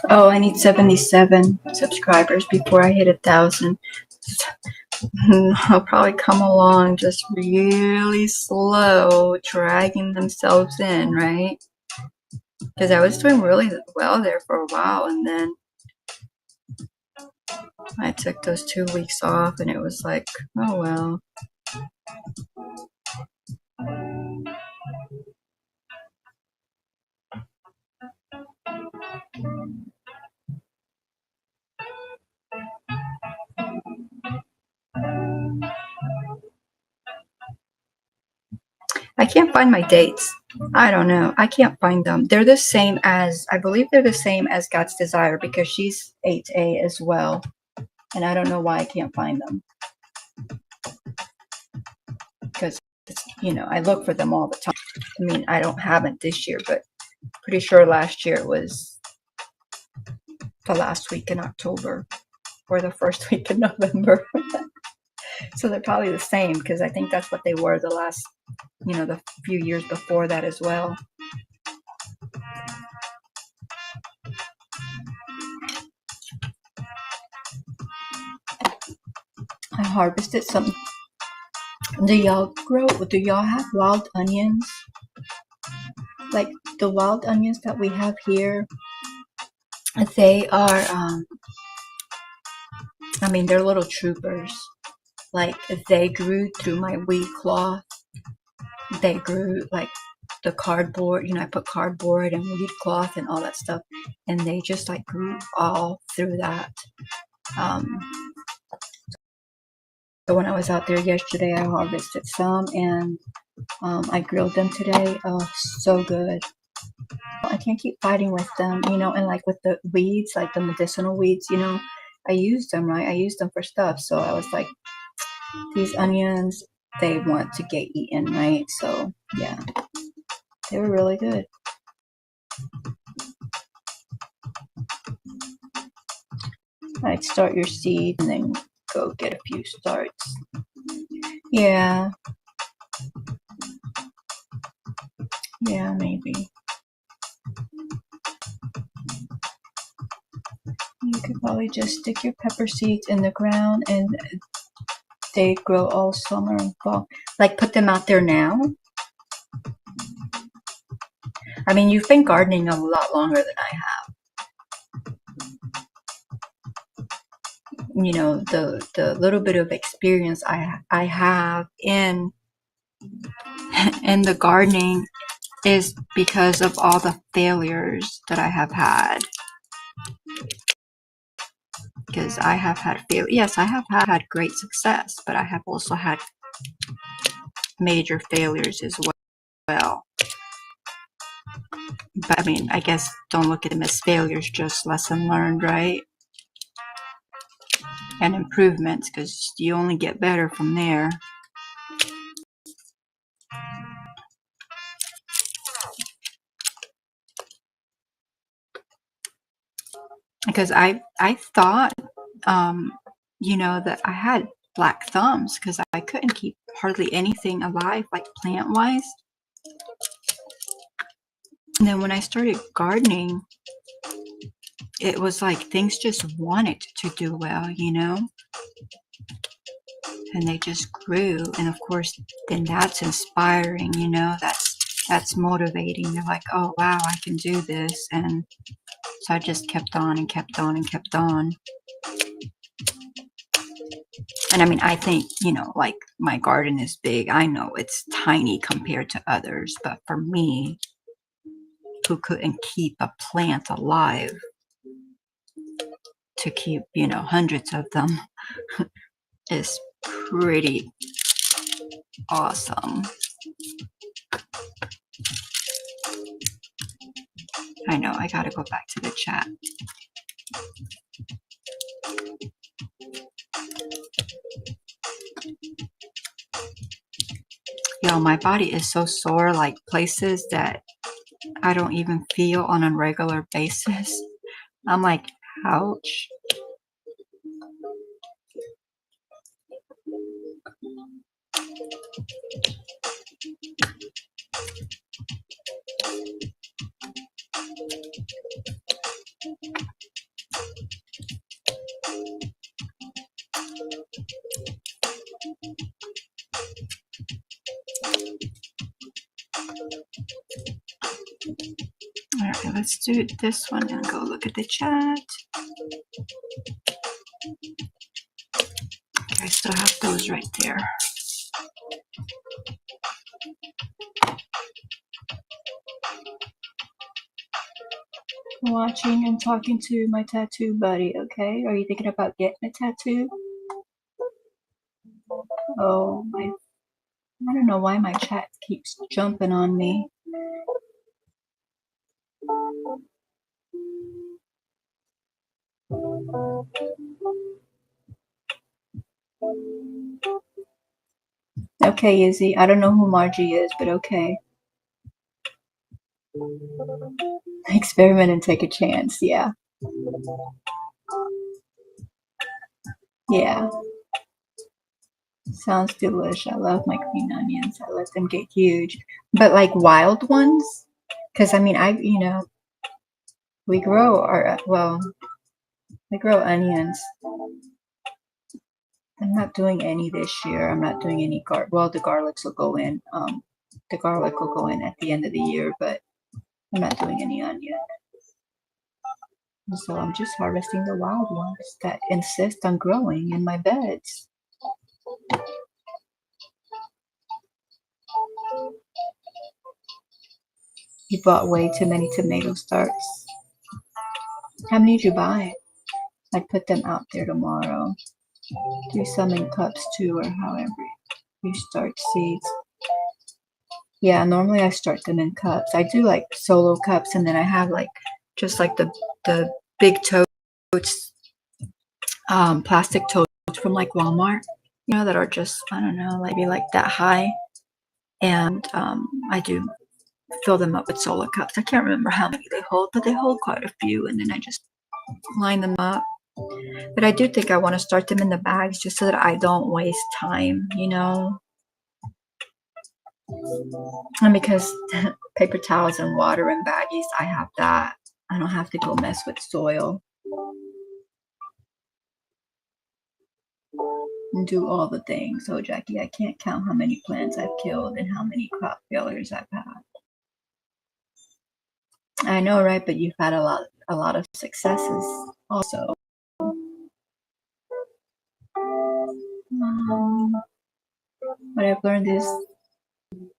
Oh, I need 77 subscribers before I hit 1,000. I'll probably come along just really slow, dragging themselves in, right? Because I was doing really well there for a while, and then I took those 2 weeks off, and it was like, oh well. I can't find my dates. I don't know. I can't find them. They're the same as, I believe they're the same as God's Desire because she's 8A as well. And I don't know why I can't find them. Because, you know, I look for them all the time. I mean, I haven't this year, but pretty sure last year it was the last week in October or the first week in November. So they're probably the same because I think that's what they were the last, you know, the few years before that as well. I harvested some. Do y'all have wild onions? Like the wild onions that we have here, they are, I mean, they're little troopers. Like they grew through my weed cloth. They grew like the cardboard, you know, I put cardboard and weed cloth and all that stuff. And they just like grew all through that. So when I was out there yesterday, I harvested some and I grilled them today. Oh, so good. I can't keep fighting with them, you know, and like with the weeds, like the medicinal weeds, you know, I used them, right? I used them for stuff. So I was like, these onions, they want to get eaten, right? So Yeah, they were really good. I'd start your seed and then go get a few starts. Yeah, yeah, maybe. You could probably just stick your pepper seeds in the ground and they grow all summer and fall. Like put them out there now. I mean, you've been gardening a lot longer than I have. You know, the little bit of experience I have in the gardening is because of all the failures that I have had. Because I have had yes, I have had great success, but I have also had major failures as well. But I mean, I guess don't look at them as failures, just lesson learned, right? And improvements, because you only get better from there. Because I thought, you know, that I had black thumbs because I couldn't keep hardly anything alive, like plant-wise. And then when I started gardening, it was like things just wanted to do well, you know? And they just grew. And of course, then that's inspiring, you know? That's motivating. You're like, oh, wow, I can do this. And so I just kept on and kept on and kept on. And I mean, I think, you know, like my garden is big. I know it's tiny compared to others, but for me, who couldn't keep a plant alive, to keep, you know, hundreds of them is pretty awesome. I know, I gotta go back to the chat. Yo, my body is so sore, like places that I don't even feel on a regular basis. I'm like, ouch. All right, let's do this one and go look at the chat. Okay, I still have those right there. Watching and talking to my tattoo buddy, okay? Are you thinking about getting a tattoo? Oh, I don't know why my chat keeps jumping on me. Okay, Izzy. I don't know who Margie is, but okay. Experiment and take a chance, yeah. Yeah. Sounds delish. I love my green onions. I let them get huge. But like wild ones? Because I mean, you know, we grow we grow onions. I'm not doing any this year. I'm not doing any well, the garlics will go in. The garlic will go in at the end of the year, but I'm not doing any onion. So I'm just harvesting the wild ones that insist on growing in my beds. You bought way too many tomato starts. How many did you buy? I'd put them out there tomorrow. Do some in cups too, or however you start seeds. Yeah, normally I start them in cups. I do like solo cups, and then I have like just like the big totes, plastic totes from like Walmart, you know, that are just, I don't know, maybe like that high. And I do fill them up with solo cups. I can't remember how many they hold, but they hold quite a few, and then I just line them up. But I do think I want to start them in the bags just so that I don't waste time, you know? And because paper towels and water and baggies, I have that. I don't have to go mess with soil and do all the things. So, Jackie, I can't count how many plants I've killed and how many crop failures I've had. I know, right? But you've had a lot of successes also. What I've learned is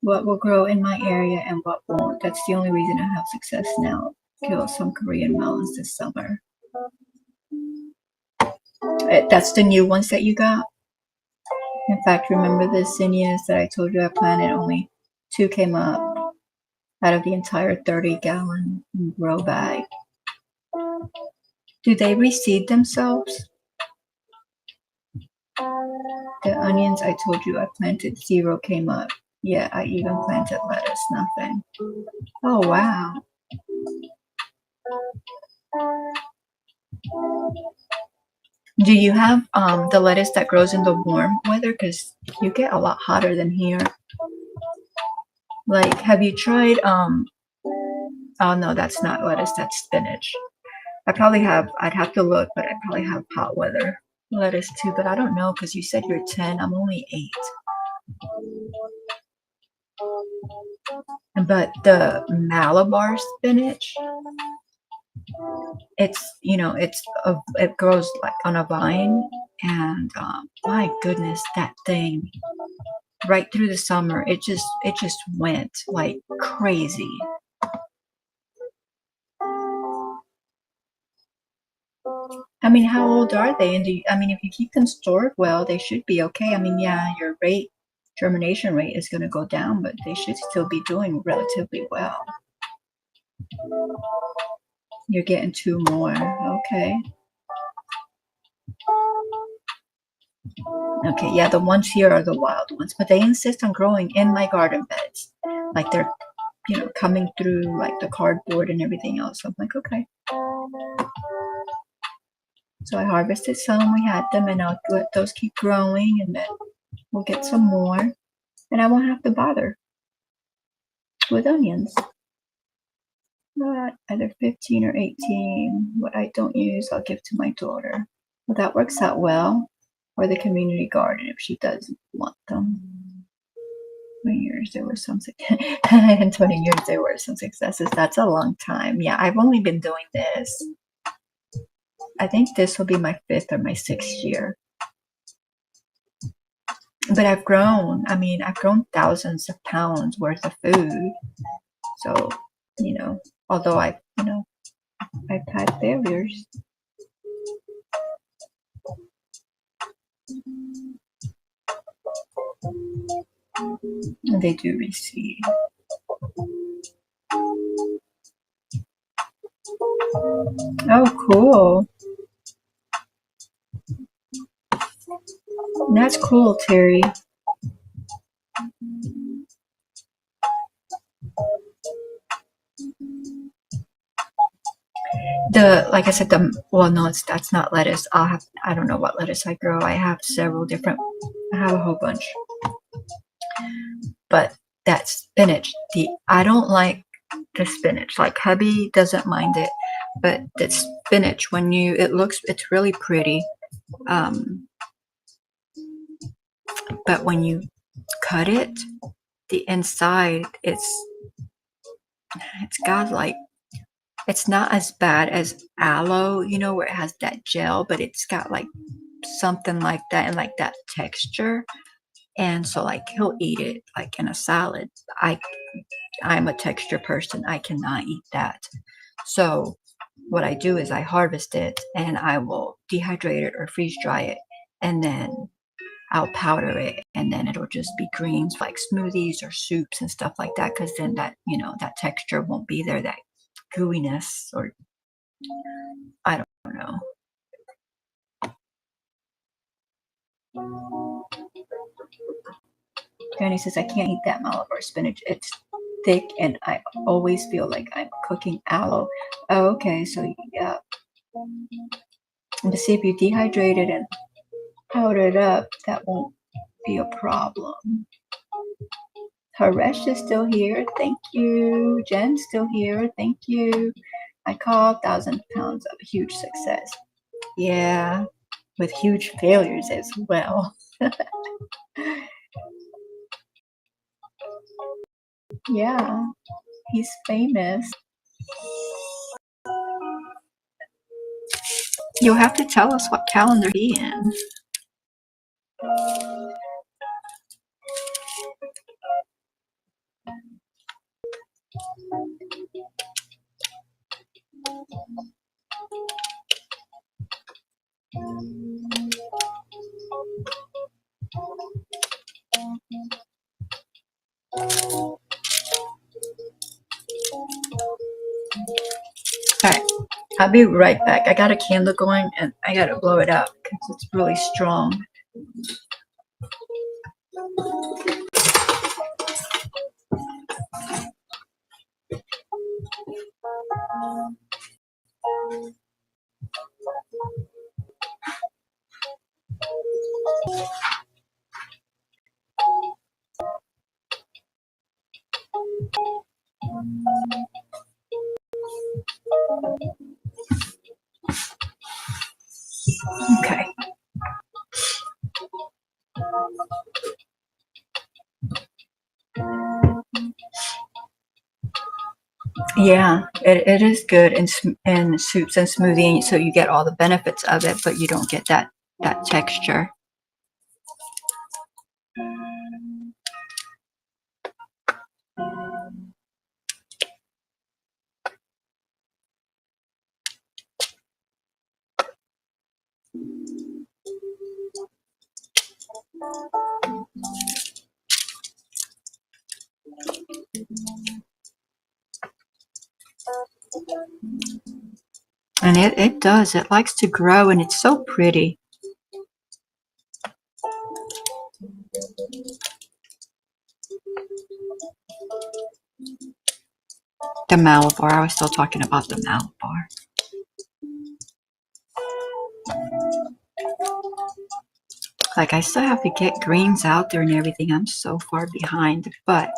what will grow in my area and what won't. That's the only reason I have success now. Killed some Korean melons this summer. That's the new ones that you got. In fact, remember the zinnias that I told you I planted? Only 2 came up out of the entire 30-gallon grow bag. Do they reseed themselves? The onions I told you I planted, 0 came up. Yeah, I even planted lettuce, nothing. Oh, wow. Do you have the lettuce that grows in the warm weather? Because you get a lot hotter than here. Like, have you tried, oh no, that's not lettuce, that's spinach. I'd have to look, but I probably have hot weather lettuce too, but I don't know because you said you're 10, I'm only 8. But the Malabar spinach, it grows like on a vine, and my goodness, that thing right through the summer, it just went like crazy. I mean, how old are they? And if you keep them stored well, they should be okay. I mean, yeah, your germination rate is going to go down, but they should still be doing relatively well. You're getting 2 more. Okay. Okay, yeah, the ones here are the wild ones, but they insist on growing in my garden beds. Like they're, coming through like the cardboard and everything else. So I'm like, okay. So I harvested some, we had them, and I'll let those keep growing, and then we'll get some more. And I won't have to bother with onions. Either 15 or 18. What I don't use, I'll give to my daughter. Well, that works out well. Or the community garden if she doesn't want them. 20 years there were some in 20 years there were some successes. That's a long time. Yeah, I've only been doing this. I think this will be my 5th or my 6th year. But I've grown. I mean, I've grown thousands of pounds worth of food. So, although I've had failures. And they do receive. Oh, cool. That's cool, Terry. Like I said, that's not lettuce. I don't know what lettuce I grow. I have I have a whole bunch. But that spinach, I don't like the spinach. Like hubby doesn't mind it, but the spinach, it's really pretty. But when you cut it, the inside, it's got like, it's not as bad as aloe, where it has that gel, but it's got like something like that and like that texture. And so like he'll eat it like in a salad. I'm a texture person. I cannot eat that. So what I do is I harvest it and I will dehydrate it or freeze dry it, and then I'll powder it, and then it'll just be greens like smoothies or soups and stuff like that, because then that texture won't be there, that gooiness, or I don't know. Granny says, I can't eat that Malabar spinach. It's thick and I always feel like I'm cooking aloe. Oh, okay, so yeah. And to see if you dehydrate it and powder it up, that won't be a problem. Haresh is still here. Thank you. Jen's still here. Thank you. I call 1,000 pounds of huge success. Yeah, with huge failures as well. Yeah, he's famous. You'll have to tell us what calendar he's in. Alright, I'll be right back. I got a candle going and I gotta blow it out because it's really strong. Okay. Yeah, it is good in soups and smoothie, so you get all the benefits of it, but you don't get that texture. And it does. It likes to grow, and it's so pretty. The Malabar. I was still talking about the Malabar. Like, I still have to get greens out there and everything. I'm so far behind, but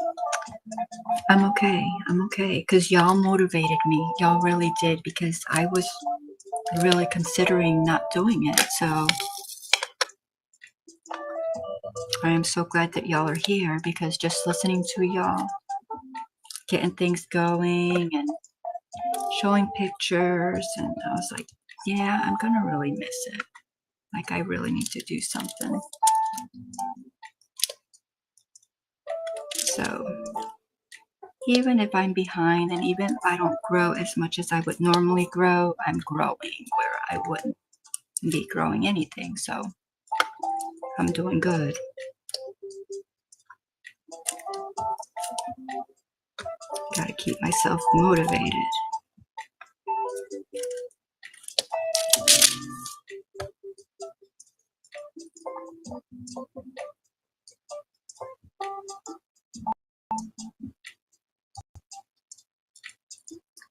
I'm okay. I'm okay because y'all motivated me. Y'all really did, because I was really considering not doing it. So I am so glad that y'all are here, because just listening to y'all, getting things going and showing pictures, and I was like, yeah, I'm gonna really miss it. Like, I really need to do something. So even if I'm behind, and even if I don't grow as much as I would normally grow, I'm growing where I wouldn't be growing anything. So I'm doing good. Gotta keep myself motivated.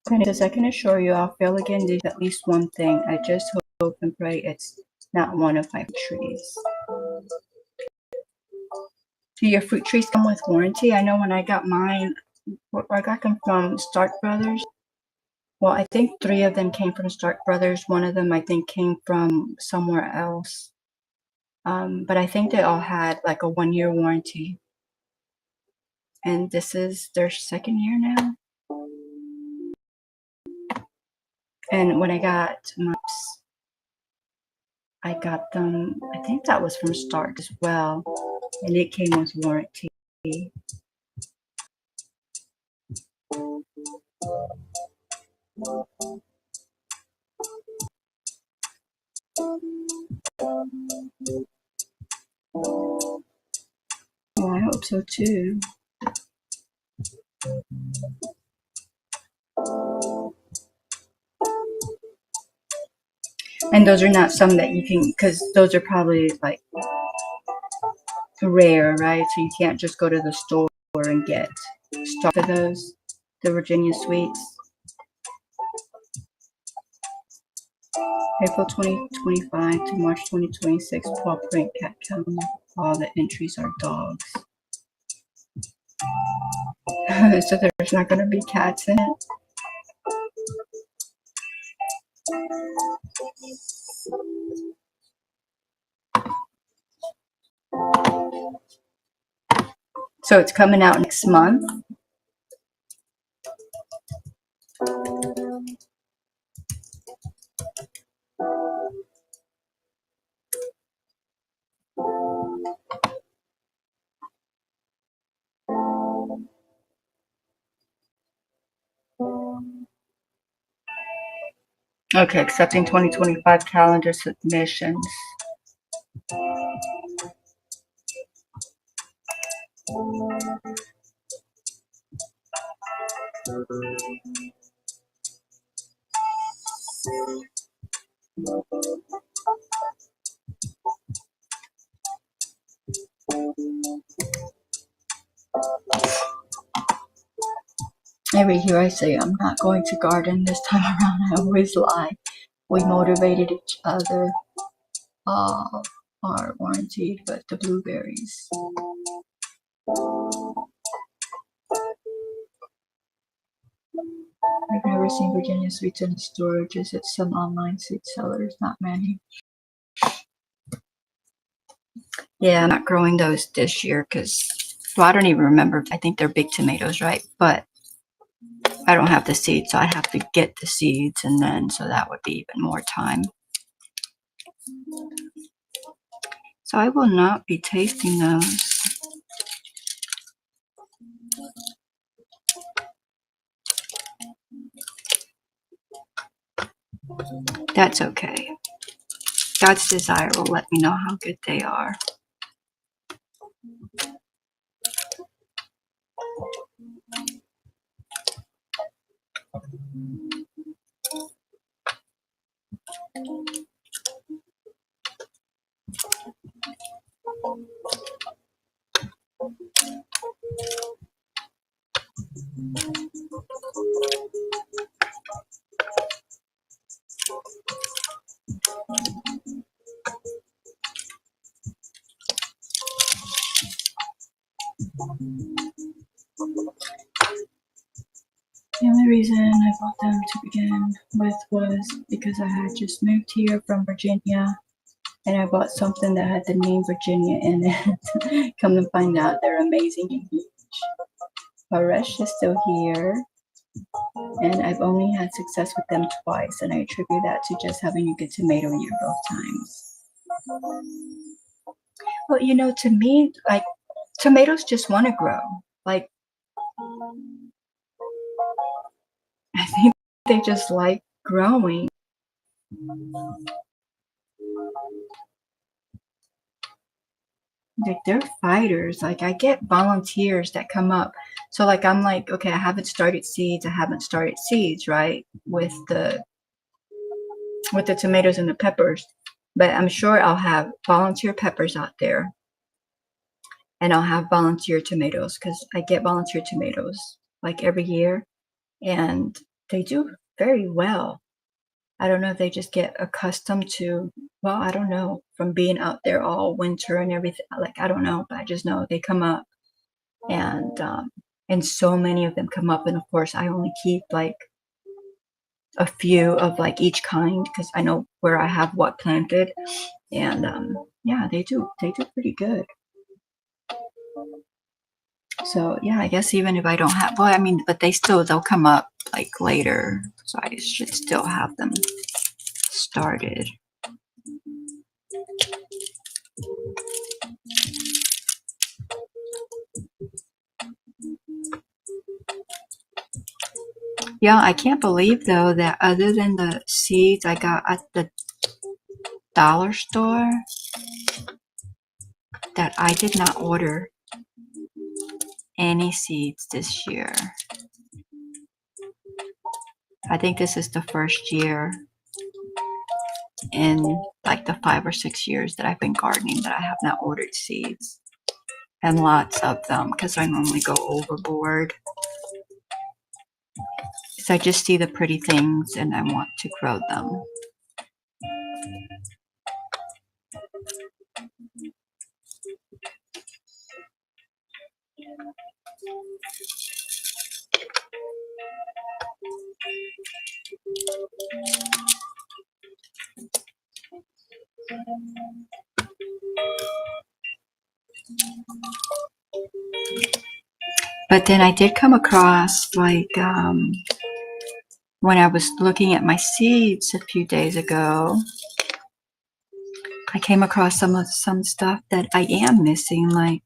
Because I can assure you, I'll fail again. There's at least one thing. I just hope and pray it's not one of my trees. Do your fruit trees come with warranty? I know when I got mine, I got them from Stark Brothers. Well, I think 3 of them came from Stark Brothers. One of them, I think, came from somewhere else. But I think they all had like a 1-year warranty. And this is their 2nd year now. And when I got maps, I got them, I think that was from Stark as well. And it came with warranty. Well, I hope so too. And those are not some that you can, because those are probably like rare, right? So you can't just go to the store and get stock of those, the Virginia sweets. April 2025 to March 2026, paw print cat calendar. All the entries are dogs. So there's not going to be cats in it. So it's coming out next month. Okay, accepting 2025 calendar submissions. Every year I say I'm not going to garden this time around. I always lie. We motivated each other. All are warranted, but the blueberries. I've never seen Virginia sweets in the store, just at some online sweet sellers, not many. Yeah, I'm not growing those this year because, well, I don't even remember. I think they're big tomatoes, right? But I don't have the seeds, so I have to get the seeds, and then, so that would be even more time. So I will not be tasting those. That's okay. God's desire will let me know how good they are. The only reason I bought them to begin with was because I had just moved here from Virginia, and I bought something that had the name Virginia in it. Come to find out, they're amazing and huge. Paresh is still here, and I've only had success with them twice, and I attribute that to just having a good tomato year both times. Well, you know, to me, like, tomatoes just want to grow. Like, I think they just like growing. Like, they're fighters. Like, I get volunteers that come up. So, like, I'm like, okay, I haven't started seeds, right? With the tomatoes and the peppers. But I'm sure I'll have volunteer peppers out there. And I'll have volunteer tomatoes, because I get volunteer tomatoes like every year, and they do very well. I don't know if they just get accustomed to, well, I don't know, from being out there all winter and everything. Like, I don't know, but I just know they come up, and so many of them come up. And of course, I only keep like a few of like each kind, because I know where I have what planted. And yeah, they do pretty good. So yeah, I guess even if I don't have, well, I mean, but they'll come up like later, so I should still have them started. Yeah, I can't believe though that other than the seeds I got at the dollar store, that I did not order any seeds this year. I think this is the first year in like the 5 or 6 years that I've been gardening that I have not ordered seeds. and lots of them because I normally go overboard. Because I just see the pretty things and I want to grow them. But then I did come across, like, when I was looking at my seeds a few days ago, I came across some stuff that I am missing, like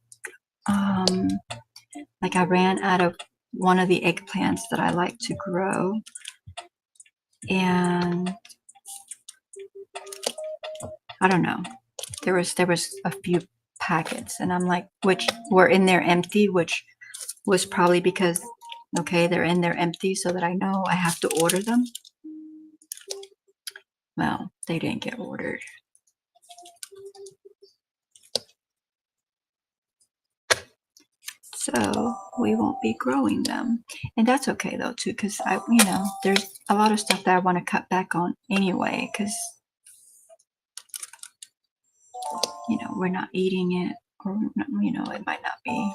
I ran out of one of the eggplants that I like to grow, and I don't know. There was a few packets, and I'm like, which were in there empty, which was probably because, okay, they're in there empty, so that I know I have to order them. Well, they didn't get ordered. So we won't be growing them, and that's okay though too, because there's a lot of stuff that I want to cut back on anyway, because we're not eating it, or it might not be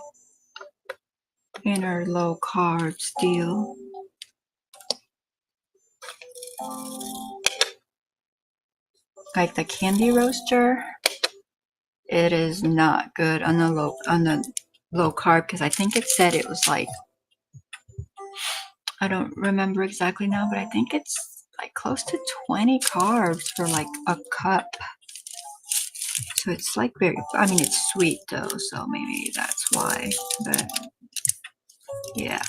in our low carb deal. Like the candy roaster, it is not good on the low carb, because I think it said it was like, I don't remember exactly now, but I think it's like close to 20 carbs for like a cup. So it's like it's sweet though, so maybe that's why, but yeah.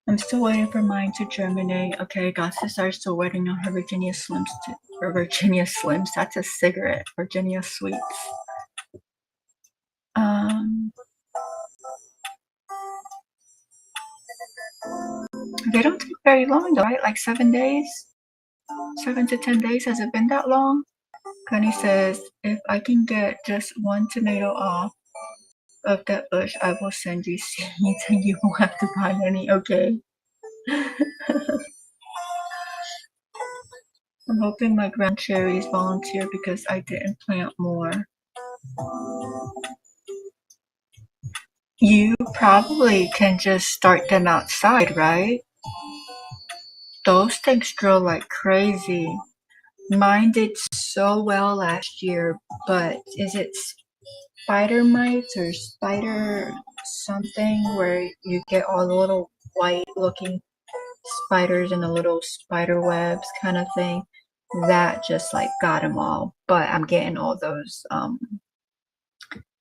I'm still waiting for mine to germinate. Okay, Goss's are still waiting on her Virginia Slims Virginia Slims. That's a cigarette. Virginia Sweets. They don't take very long though, right? Like 7 days? 7 to 10 days? Has it been that long? Connie says, if I can get just one tomato off of that bush, I will send you seeds and you won't have to buy any. Okay. I'm hoping my ground cherries volunteer because I didn't plant more. You probably can just start them outside, right? Those things grow like crazy. Mine did so well last year, but is it spider mites or spider something where you get all the little white looking spiders and the little spider webs kind of thing? That just like got them all, but I'm getting all those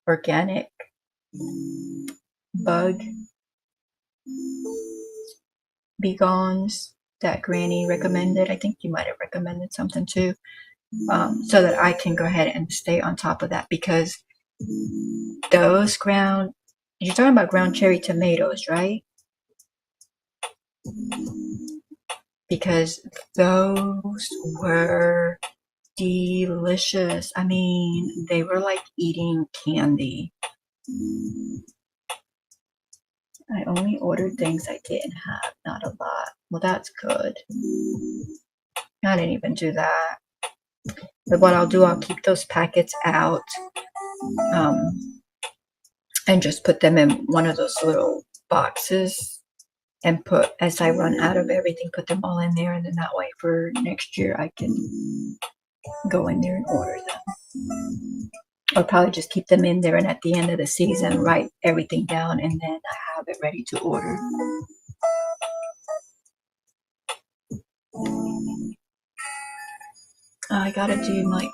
organic bug begons that Granny recommended. I think you might have recommended something too, so that I can go ahead and stay on top of that, because those you're talking about ground cherry tomatoes, right? Because those were delicious. I mean, they were like eating candy. I only ordered things I didn't have, not a lot. Well, that's good. I didn't even do that. But what I'll do, I'll keep those packets out and just put them in one of those little boxes, and as I run out of everything, put them all in there, and then that way for next year I can go in there and order them. I'll probably just keep them in there, and at the end of the season write everything down, and then I have it ready to order. I gotta do my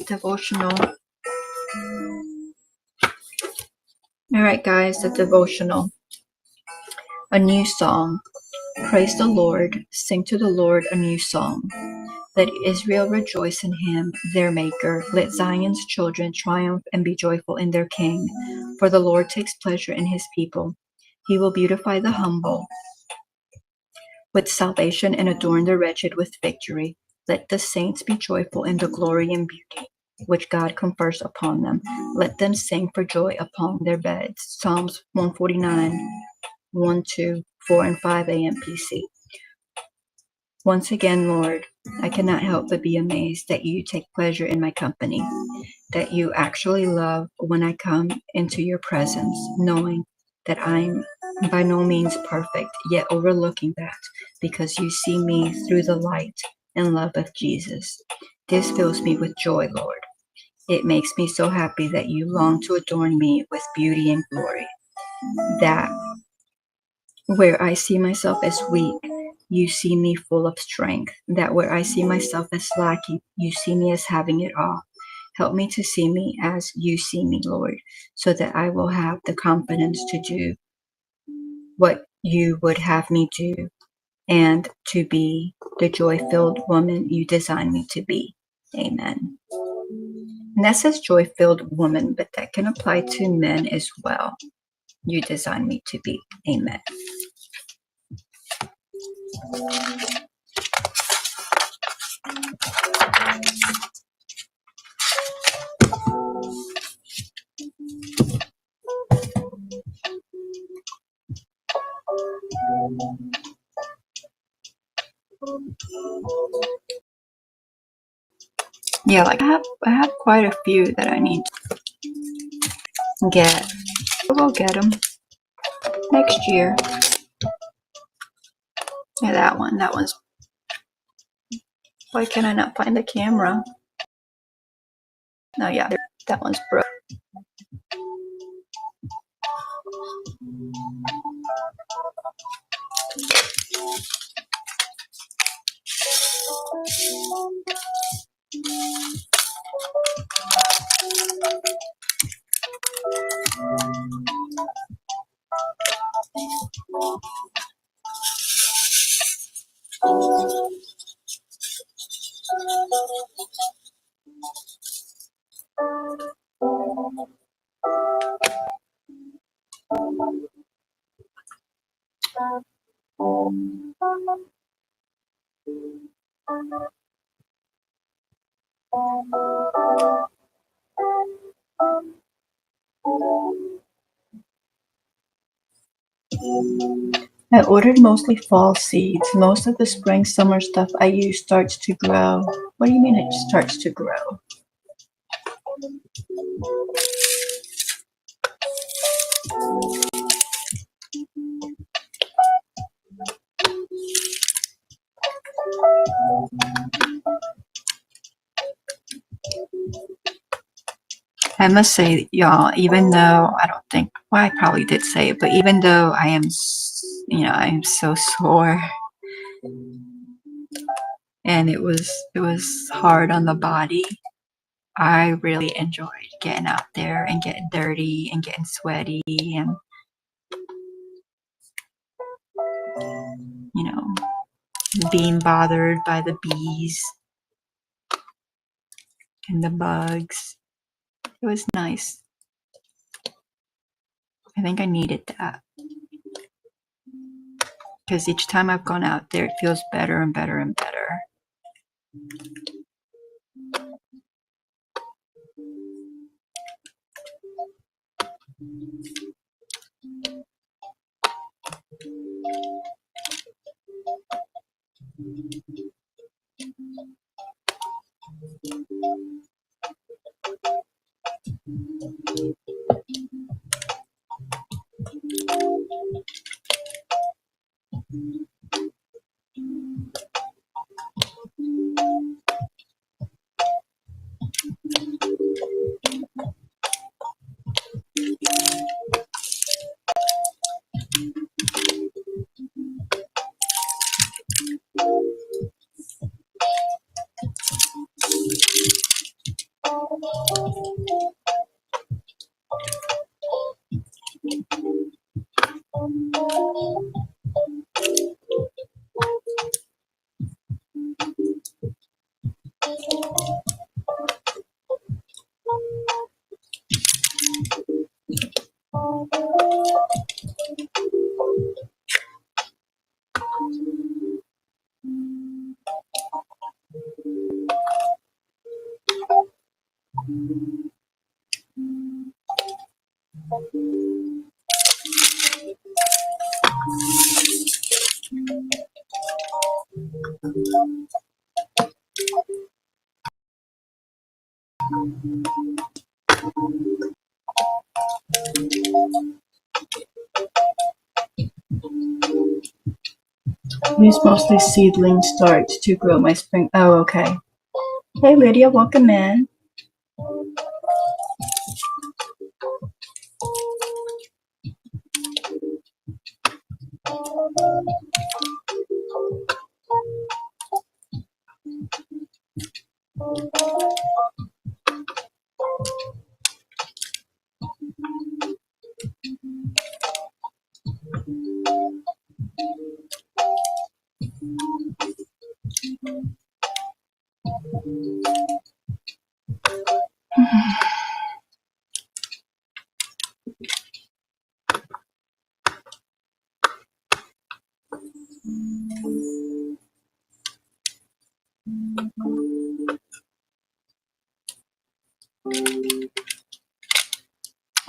devotional. Alright guys, the devotional. A new song. Praise the Lord. Sing to the Lord a new song. Let Israel rejoice in him, their maker. Let Zion's children triumph and be joyful in their king. For the Lord takes pleasure in his people. He will beautify the humble with salvation and adorn the wretched with victory. Let the saints be joyful in the glory and beauty which God confers upon them. Let them sing for joy upon their beds. Psalms 149, 1, 2, 4, and 5 a.m. PC. Once again, Lord, I cannot help but be amazed that you take pleasure in my company, that you actually love when I come into your presence, knowing that I'm by no means perfect, yet overlooking that because you see me through the light and love of Jesus. This fills me with joy, Lord. It makes me so happy that you long to adorn me with beauty and glory, that where I see myself as weak, you see me full of strength, that where I see myself as lacking, you see me as having it all. Help me to see me as you see me, Lord, so that I will have the confidence to do what you would have me do and to be the joy-filled woman you designed me to be. Amen. And that says joy-filled woman, but that can apply to men as well. You designed me to be. Amen. Yeah, like I have quite a few that I need to get. We'll get them next year. Yeah, that one. That one's. Why can I not find the camera? No, yeah, that one's broke. I ordered mostly fall seeds. Most of the spring, summer stuff I use starts to grow. What do you mean it starts to grow? I must say, y'all, even though I don't think, well, I probably did say it, but even though I am, I am so sore and it was hard on the body, I really enjoyed getting out there and getting dirty and getting sweaty and, you know, being bothered by the bees and the bugs. It was nice. I think I needed that because each time I've gone out there, it feels better and better and better. Use mostly seedling starts to grow my spring. Oh, okay. Hey, Lydia, welcome in.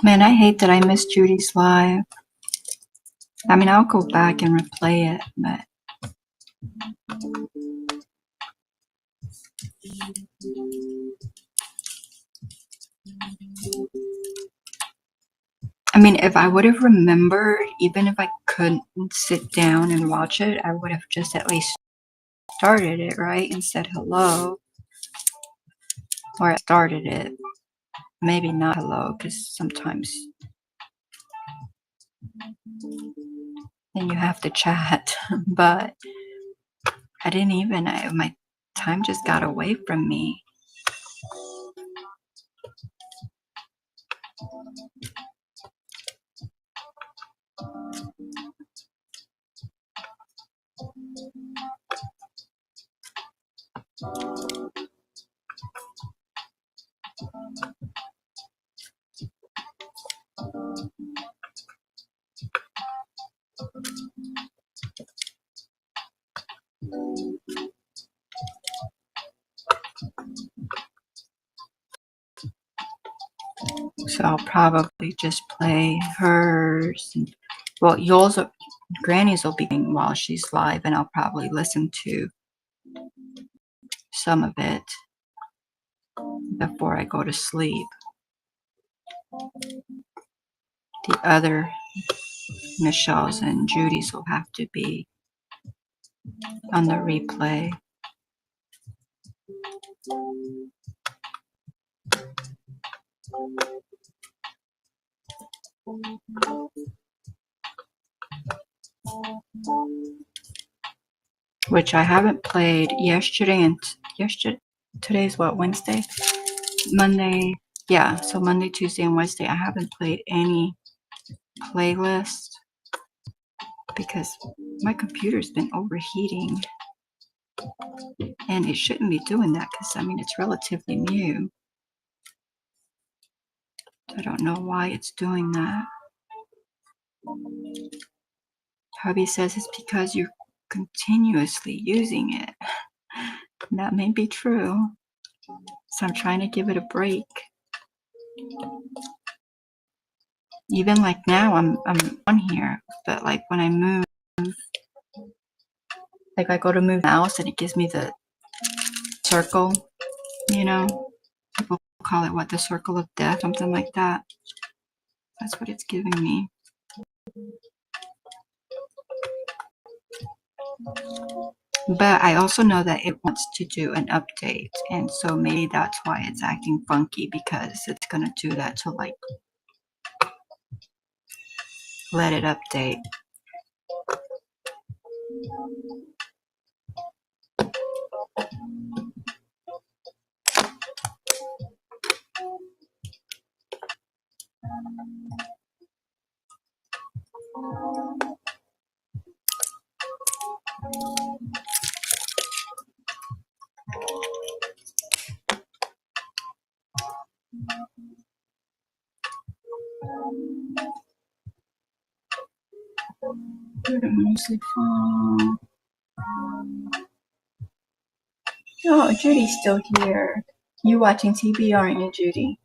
Man, I hate that I missed Judy's live. I mean, I'll go back and replay it, but I mean, if I would have remembered, even if I couldn't sit down and watch it, I would have just at least started it, right? And said hello. Or I started it. Maybe not hello, because sometimes then you have to chat. But I didn't even, my time just got away from me. So I'll probably just play hers. And, well, yours, Granny's will be while she's live, and I'll probably listen to some of it before I go to sleep. The other Michelle's and Judy's will have to be on the replay. Which I haven't played yesterday and today's what, Wednesday? Monday. Yeah, so Monday, Tuesday, and Wednesday I haven't played any playlist because my computer's been overheating. And it shouldn't be doing that because, I mean, it's relatively new. I don't know why it's doing that. Hubby says it's because you're continuously using it. That may be true. So I'm trying to give it a break. Even like now, I'm on here, but like when I move, like I go to move the mouse and it gives me the circle, you know? People call it what, the circle of death, something like that. That's what it's giving me. But I also know that it wants to do an update, and so maybe that's why it's acting funky, because it's gonna do that to like let it update. Mostly phone. Oh, Judy's still here. You watching TV, aren't you, Judy?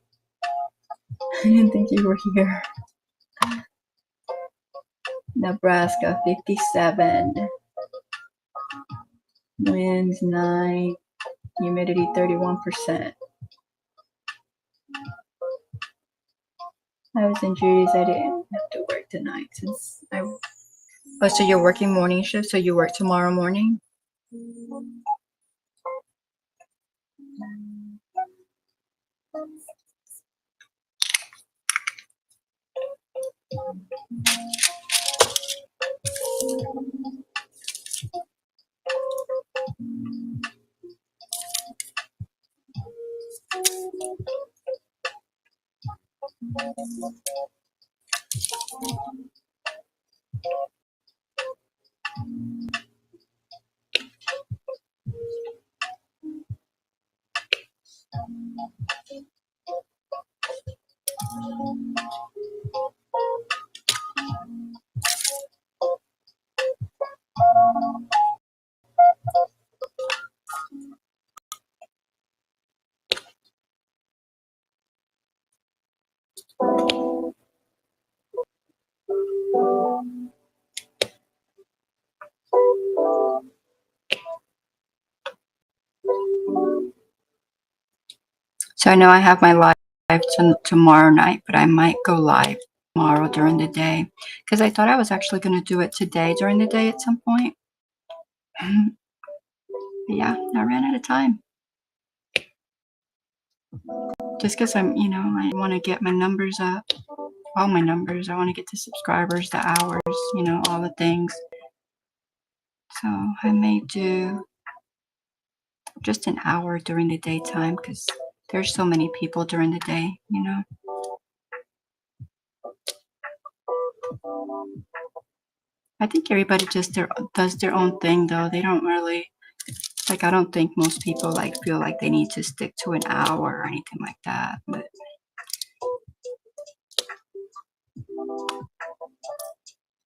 I didn't think you were here. Nebraska, 57. Winds 9. Humidity 31%. I was in Judy's. I didn't have to work tonight since I. Oh, so you're working morning shift, so you work tomorrow morning? So I know I have my live tomorrow night, but I might go live tomorrow during the day because I thought I was actually going to do it today during the day at some point. But yeah, I ran out of time. Just because I want to get my numbers up, all my numbers. I want to get the subscribers, the hours, all the things. So I may do just an hour during the daytime because there's so many people during the day, I think everybody just does their own thing though. They don't really, I don't think most people feel like they need to stick to an hour or anything like that. But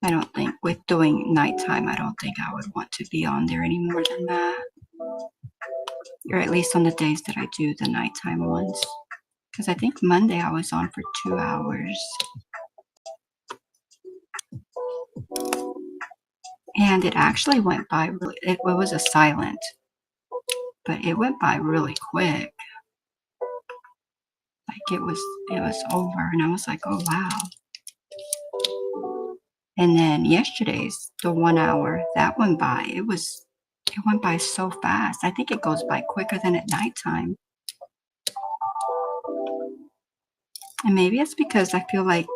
I don't think with doing nighttime, I don't think I would want to be on there any more than that. Or at least on the days that I do the nighttime ones. Because I think Monday I was on for 2 hours. And it actually went by really, it was a silent, but it went by really quick. Like it was over and I was like, oh wow. And then yesterday's, the 1 hour, that went by. It went by so fast. I think it goes by quicker than at nighttime. And maybe it's because I feel like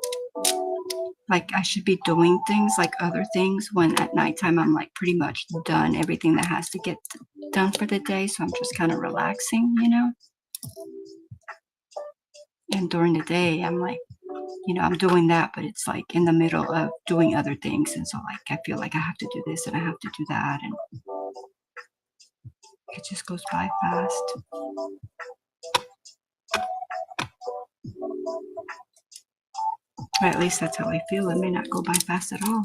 I should be doing things like other things when at nighttime I'm like pretty much done everything that has to get done for the day. So I'm just kind of relaxing, And during the day, I'm like, I'm doing that, but it's like in the middle of doing other things. And so I feel like I have to do this and I have to do that. And it just goes by fast. Or at least that's how I feel. It may not go by fast at all.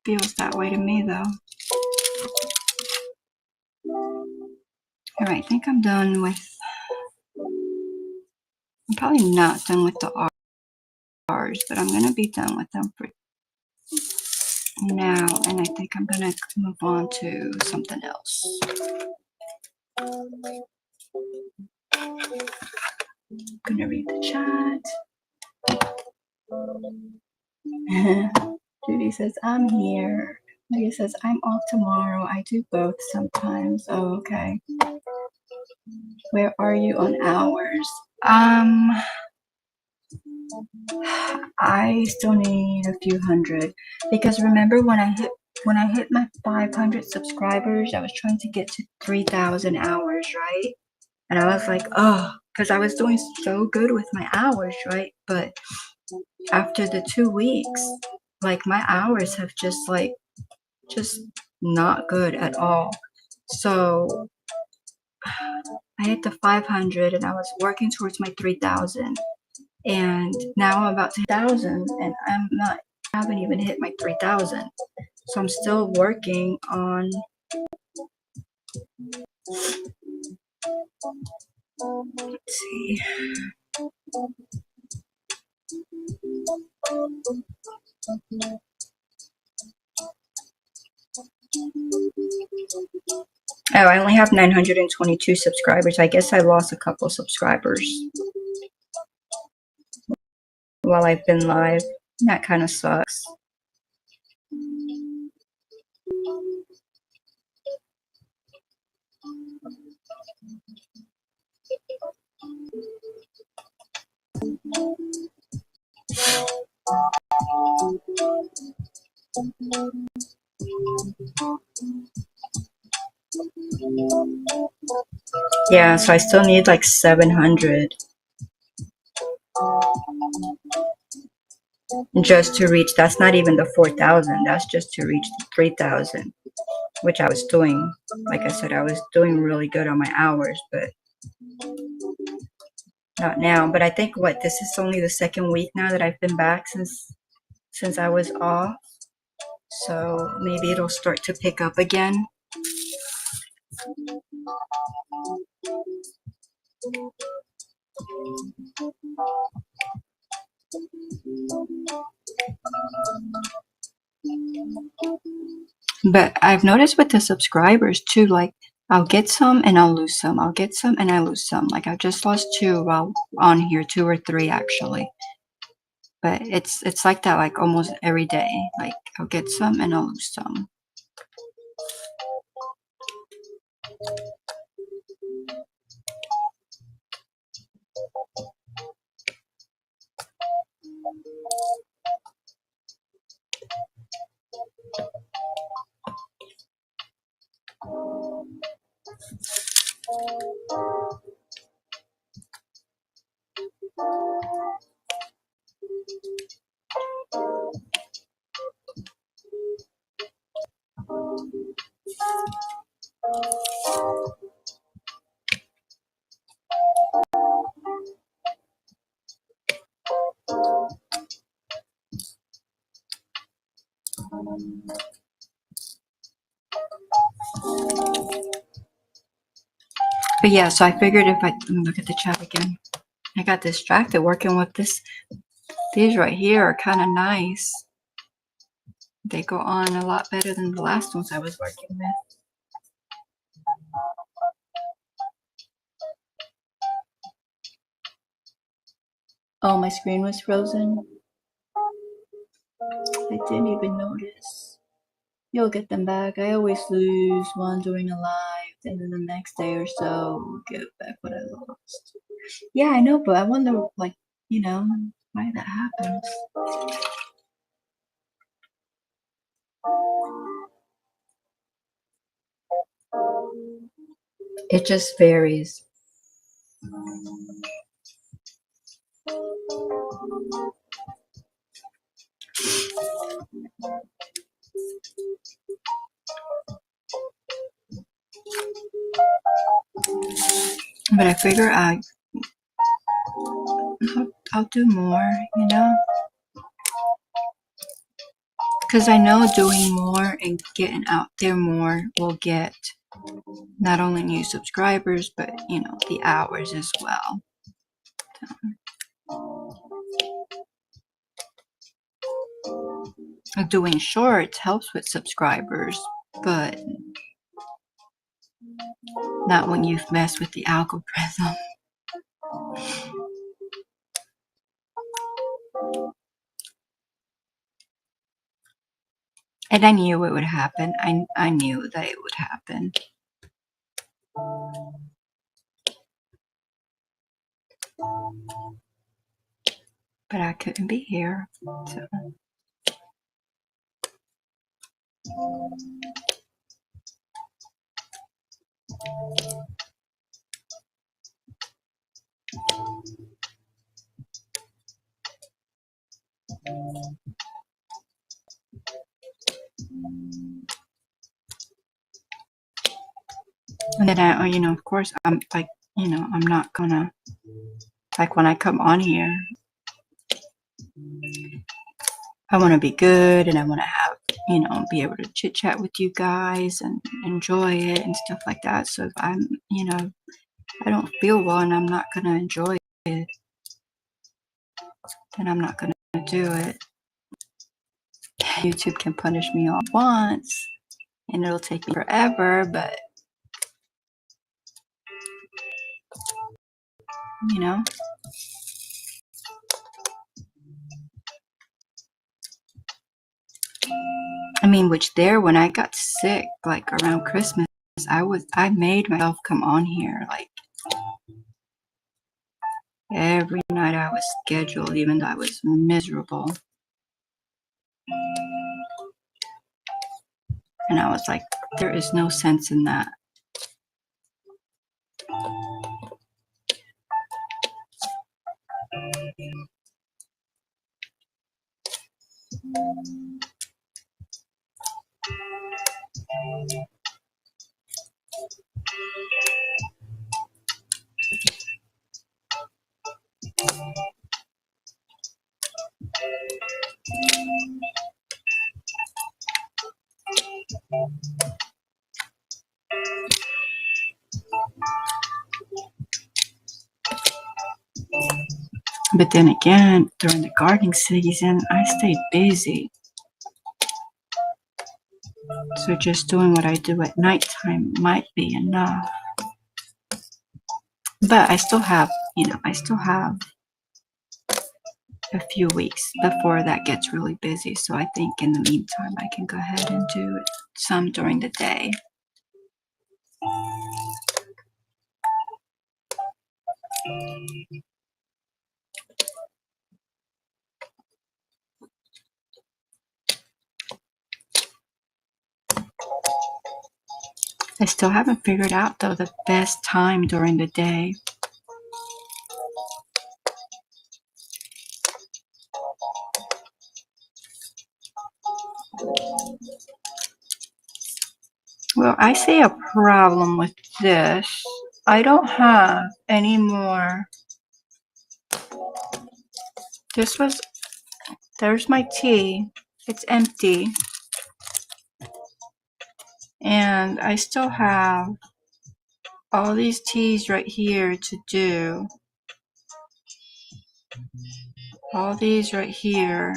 Feels that way to me though. All right, I think I'm done with, I'm probably not done with the R's, but I'm going to be done with them for now. And I think I'm going to move on to something else. I'm going to read the chat. Judy says, I'm here. Judy says, I'm off tomorrow. I do both sometimes. Oh, okay. Where are you on hours? I still need a few hundred because remember when I hit my 500 subscribers, I was trying to get to 3,000 hours, right? And I was like, oh, because I was doing so good with my hours, right? But after the 2 weeks, my hours have just not good at all. So I hit the 500 and I was working towards my 3,000. And now I'm about to 1,000 and I'm not haven't even hit my 3,000. So I'm still working on. Let's see. Oh, I only have 922 subscribers. I guess I lost a couple subscribers while I've been live. That kind of sucks. Yeah, so I still need like 700 just to reach. That's not even the 4,000. That's just to reach the 3,000, which I was doing. Like I said, I was doing really good on my hours, but not now. But I think this is only the second week now that I've been back since I was off. So maybe it'll start to pick up again. But I've noticed with the subscribers too, like I'll get some and I'll lose some. I'll get some and I lose some. Like I just lost 2 while on here, 2 or 3 actually. But it's like that like almost every day. Like I'll get some and I'll lose some. But yeah, so I figured if let me look at the chat again. I got distracted working with this. These right here are kind of nice. They go on a lot better than the last ones I was working with. Oh, my screen was frozen. I didn't even notice. You'll get them back. I always lose one during a live, and then the next day or so, get back what I lost. Yeah, I know, but I wonder, like, why that happens. It just varies. But I figure I'll do more, because I know doing more and getting out there more will get not only new subscribers, but the hours as well. Doing shorts helps with subscribers, but not when you've messed with the algorithm. And I knew it would happen. I knew that it would happen. But I couldn't be here. So. And then of course, I'm like, I'm not gonna, like when I come on here, I want to be good, and I want to have, be able to chit chat with you guys and enjoy it and stuff like that. So if I'm, I don't feel well and I'm not going to enjoy it, then I'm not going to do it. YouTube can punish me all once and it'll take me forever, but you know, I mean, when I got sick, like around Christmas, I made myself come on here like every night. I was scheduled, even though I was miserable. And I was like, there is no sense in that. But then again, during the gardening season, I stayed busy. So just doing what I do at nighttime might be enough. But I still have a few weeks before that gets really busy. So I think in the meantime, I can go ahead and do some during the day. I still haven't figured out, though, the best time during the day. Well, I see a problem with this. I don't have any more. There's my tea. It's empty. And I still have all these teas right here to do. All these right here.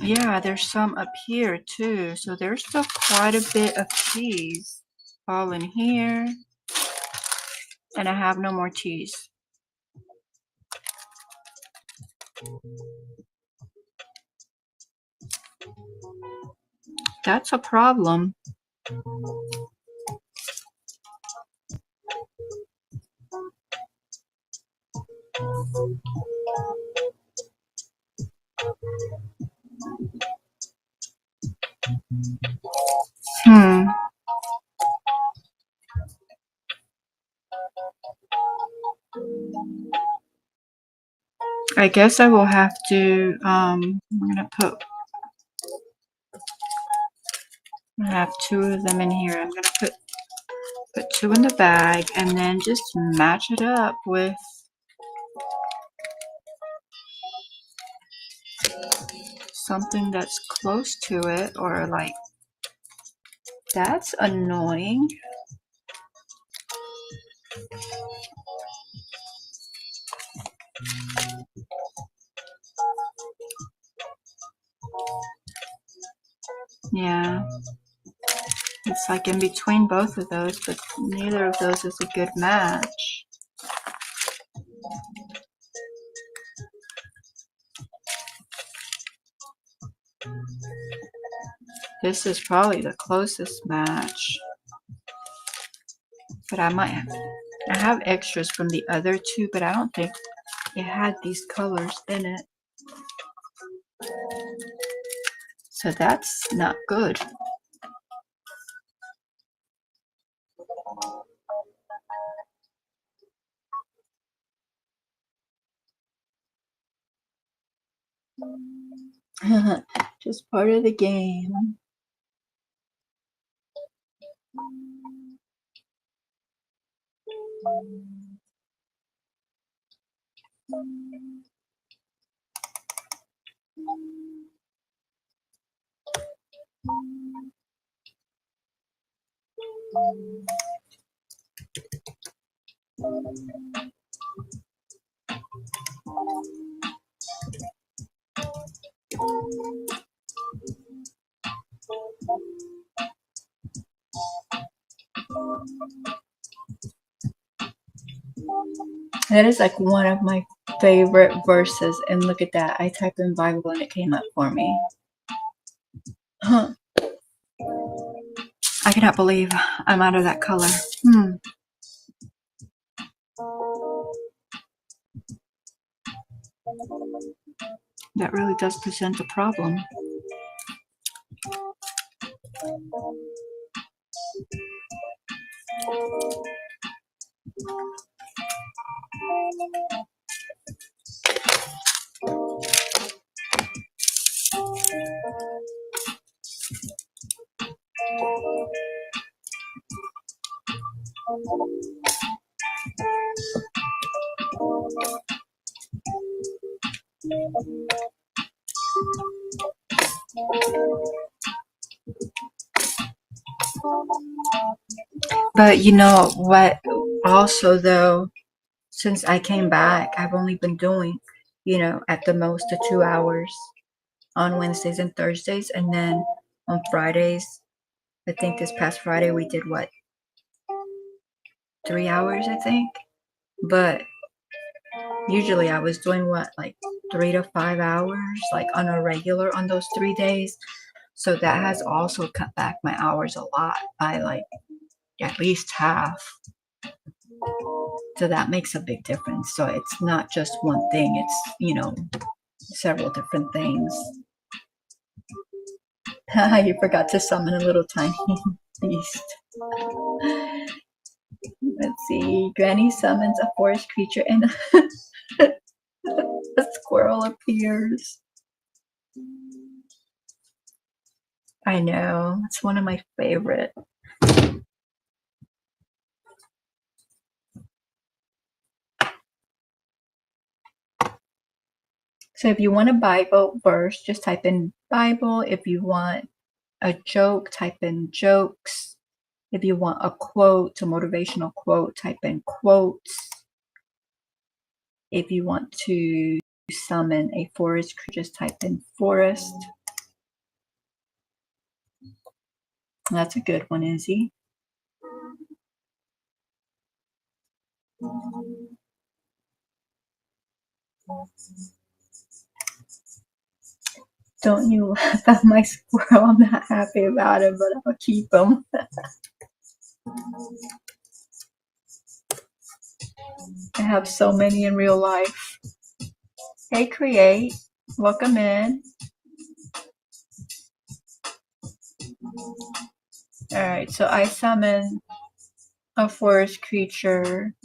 Yeah, there's some up here too. So there's still quite a bit of teas all in here. And I have no more teas. That's a problem. I guess I will have to, I'm gonna I have two of them in here. I'm gonna put two in the bag and then just match it up with something that's close to it, or like, that's annoying. Yeah. It's like in between both of those, but neither of those is a good match. This is probably the closest match. But I have extras from the other two, but I don't think it had these colors in it. So that's not good. Just part of the game. That is like one of my favorite verses. And look at that. I typed in Bible and it came up for me. Huh. I cannot believe I'm out of that color. That really does present a problem. But you know what? Also, though, since I came back, I've only been doing, at the most 2 hours on Wednesdays and Thursdays. And then on Fridays, I think this past Friday we did what? 3 hours, I think. But usually I was doing what, like 3 to 5 hours, like on a regular on those 3 days. So that has also cut back my hours a lot by like at least half. So that makes a big difference. So it's not just one thing, it's, several different things. You forgot to summon a little tiny beast. Let's see. Granny summons a forest creature and a squirrel appears. I know. It's one of my favorite. So if you want a Bible verse, just type in Bible. If you want a joke, type in jokes. If you want a quote, a motivational quote, type in quotes. If you want to summon a forest creature, just type in forest. That's a good one, Izzy. Don't you laugh at my squirrel. I'm not happy about it, but I'll keep him. I have so many in real life. Hey, Create. Welcome in. Alright, so I summon a forest creature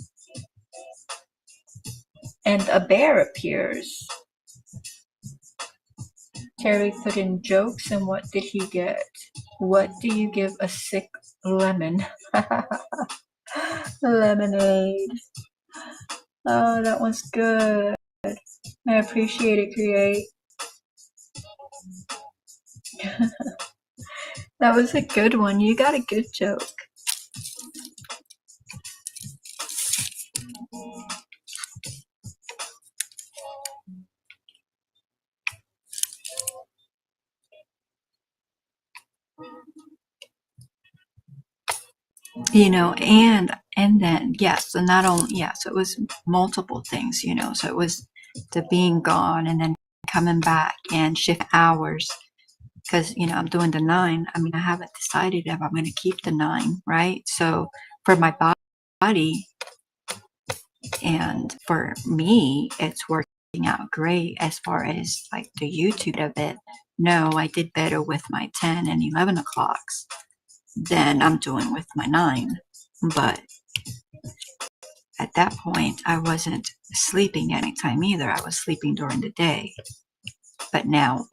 and a bear appears. Terry put in jokes, and what did he get? What do you give a sick lemon? Lemonade. Oh, that one's good. I appreciate it, Create. That was a good one. You got a good joke. And then yes, so not only so it was multiple things, so it was the being gone and then coming back and shift hours because I'm doing the 9. I mean, I haven't decided if I'm going to keep the 9, right? So for my body and for me, it's working out great. As far as like the YouTube of it, no, I did better with my 10 and 11 o'clocks than I'm doing with my 9. But at that point, I wasn't sleeping anytime either. I was sleeping during the day. But now,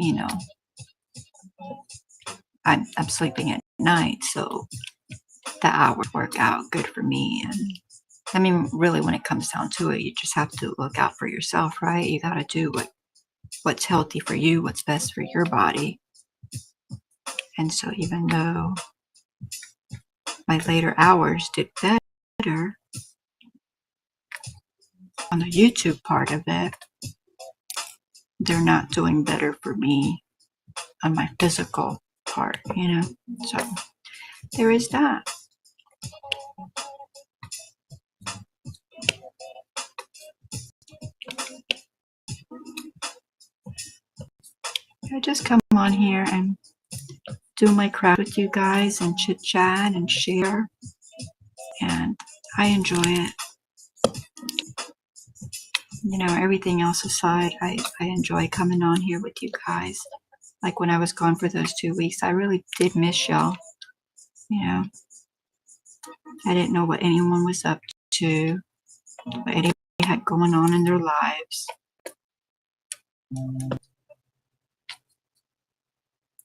I'm sleeping at night, so the hours work out good for me. And I mean, really, when it comes down to it, you just have to look out for yourself, right? You got to do what's healthy for you, what's best for your body. And so even though my later hours did better on the YouTube part of it, they're not doing better for me on my physical part, you know? So there is that. I just come on here and do my craft with you guys and chit chat and share, and I enjoy it. You know, everything else aside, I enjoy coming on here with you guys. Like when I was gone for those 2 weeks, I really did miss y'all. You know, I didn't know what anyone was up to, what anybody had going on in their lives.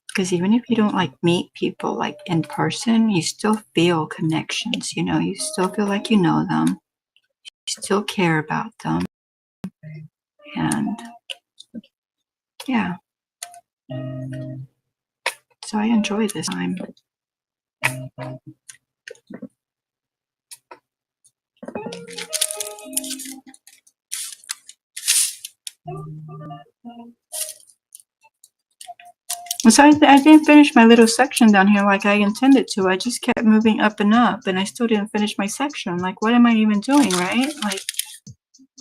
Because even if you don't like meet people like in person, you still feel connections, you know, you still feel like you know them, you still care about them. And yeah, so I enjoy this time. So I didn't finish my little section down here like I intended to. I just kept moving up and up, and I still didn't finish my section. Like, what am I even doing, right? Like,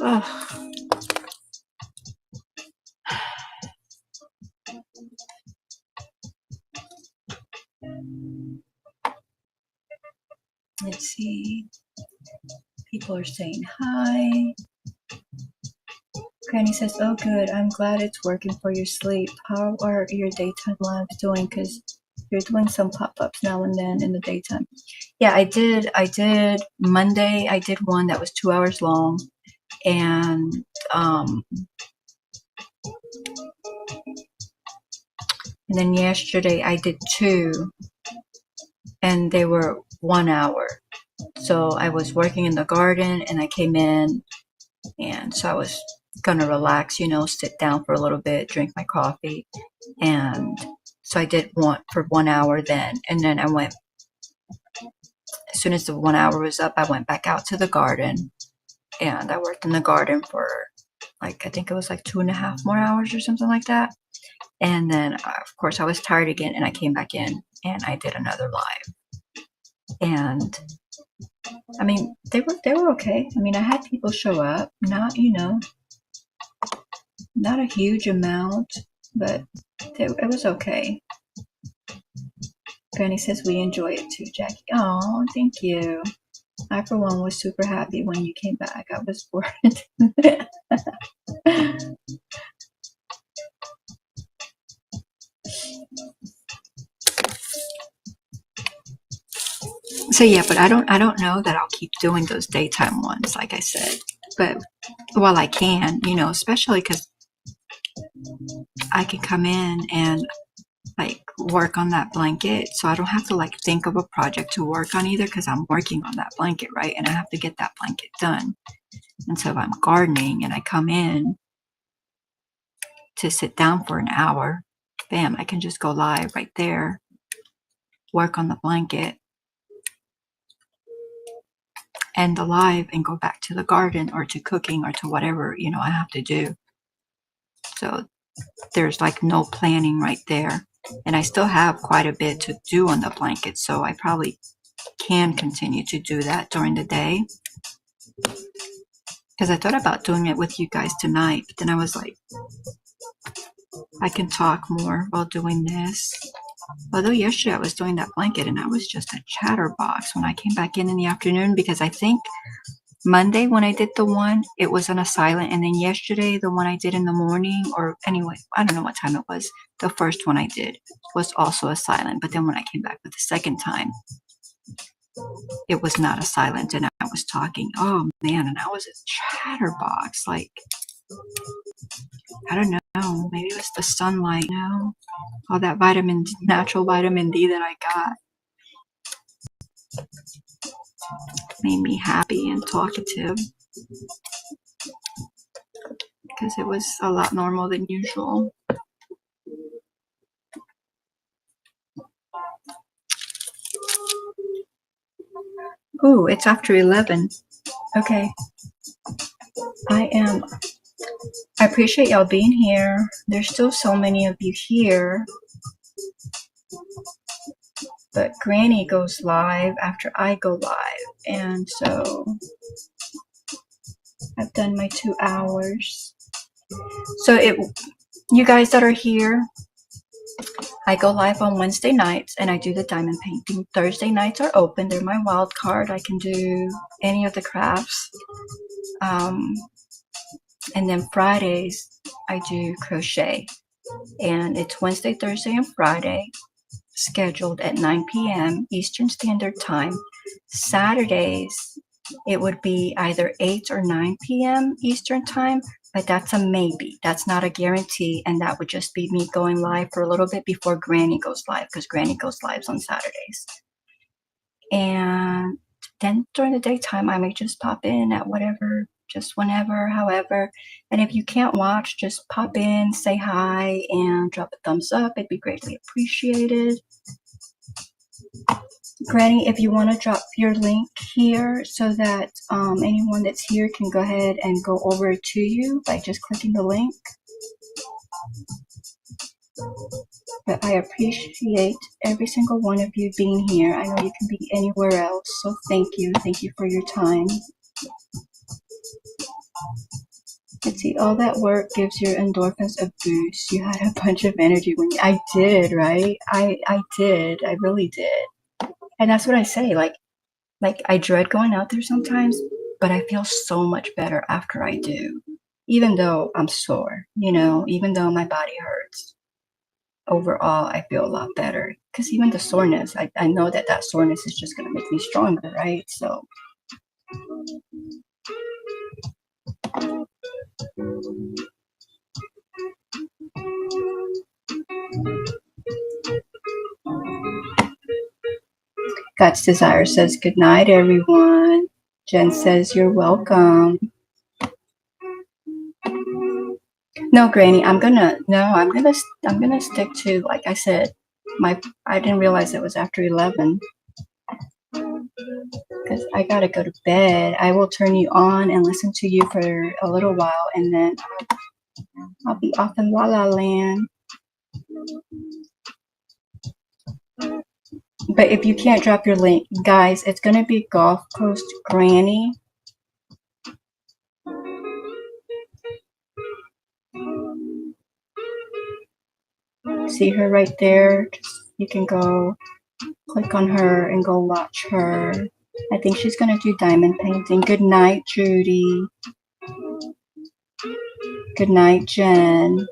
ugh. Let's see. People are saying hi. Granny says, oh good, I'm glad it's working for your sleep. How are your daytime lives doing? Because you're doing some pop-ups now and then in the daytime. Yeah, I did Monday, I did one that was 2 hours long. And then yesterday I did 2, and they were 1 hour. So I was working in the garden, and I came in, and so I was gonna relax, you know, sit down for a little bit, drink my coffee. And so I did one for 1 hour then, and then I went, as soon as the 1 hour was up, I went back out to the garden, and I worked in the garden for like, I think it was like 2.5 more hours or something like that. And then of course I was tired again, and I came back in and I did another live. And I mean, they were okay. I mean, I had people show up, not, you know, not a huge amount, but it was okay. Granny says we enjoy it too, Jackie. Oh, thank you. I, for one, was super happy when you came back. I was bored. So yeah, but I don't know that I'll keep doing those daytime ones, like I said. But while I can, you know, especially because I can come in and like work on that blanket, so I don't have to like think of a project to work on either, because I'm working on that blanket, right? And I have to get that blanket done. And so if I'm gardening and I come in to sit down for an hour, bam, I can just go live right there, work on the blanket, end the live, and go back to the garden or to cooking or to whatever, you know, I have to do. So there's like no planning right there. And I still have quite a bit to do on the blanket, so I probably can continue to do that during the day. Because I thought about doing it with you guys tonight, but then I was like, I can talk more while doing this. Although yesterday I was doing that blanket and I was just a chatterbox when I came back in the afternoon, because I think Monday when I did the one, it was on a silent, and then yesterday the one I did in the morning, or anyway, I don't know what time it was, the first one I did was also a silent, but then when I came back with the second time, it was not a silent, and I was talking. Oh man, and I was a chatterbox, like, I don't know, maybe it was the sunlight, you know, all that natural vitamin D that I got. made me happy and talkative because it was a lot normal than usual. Ooh, it's after 11. Okay. I appreciate y'all being here. There's still so many of you here. But Granny goes live after I go live. And so I've done my 2 hours. So you guys that are here, I go live on Wednesday nights and I do the diamond painting. Thursday nights are open. They're my wild card. I can do any of the crafts. And then Fridays, I do crochet. And it's Wednesday, Thursday, and Friday, scheduled at 9 p.m. Eastern Standard Time. Saturdays, it would be either 8 or 9 p.m. Eastern Time, but that's a maybe. That's not a guarantee, and that would just be me going live for a little bit before Granny goes live, because Granny goes live on Saturdays. And then during the daytime, I may just pop in at whatever, just whenever, however. And if you can't watch, just pop in, say hi, and drop a thumbs up. It'd be greatly appreciated. Granny, if you want to drop your link here so that anyone that's here can go ahead and go over to you by just clicking the link. But I appreciate every single one of you being here. I know you can be anywhere else, so thank you. Thank you for your time. Let's see, all that work gives your endorphins a boost. You had a bunch of energy when I did, right? I did. I really did. And that's what I say. Like I dread going out there sometimes, but I feel so much better after I do. Even though I'm sore, even though my body hurts. Overall, I feel a lot better. Because even the soreness, I know that soreness is just going to make me stronger, right? So. God's Desire says, good night, everyone. Jen says, you're welcome. No, Granny, I'm gonna stick to, like I said, I didn't realize it was after 11 because I gotta go to bed. I will turn you on and listen to you for a little while, and then I'll be off in La La Land. But if you can't drop your link, guys, it's gonna be Gulf Coast Granny. See her right there? You can go click on her and go watch her. I think she's gonna do diamond painting. Good night, Judy. Good night, Jen.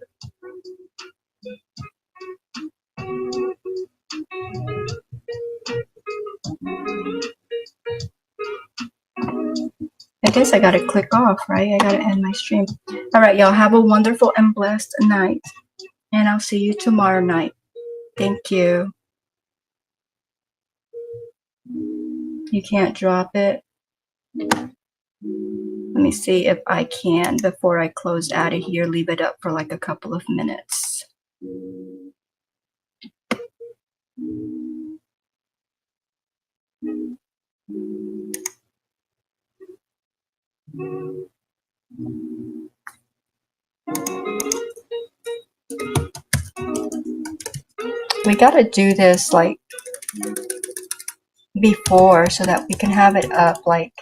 I guess I gotta click off, right? I gotta end my stream. All right, y'all, have a wonderful and blessed night. And I'll see you tomorrow night. Thank you. You can't drop it. Let me see if I can, before I close out of here, leave it up for like a couple of minutes. We gotta do this like before so that we can have it up like,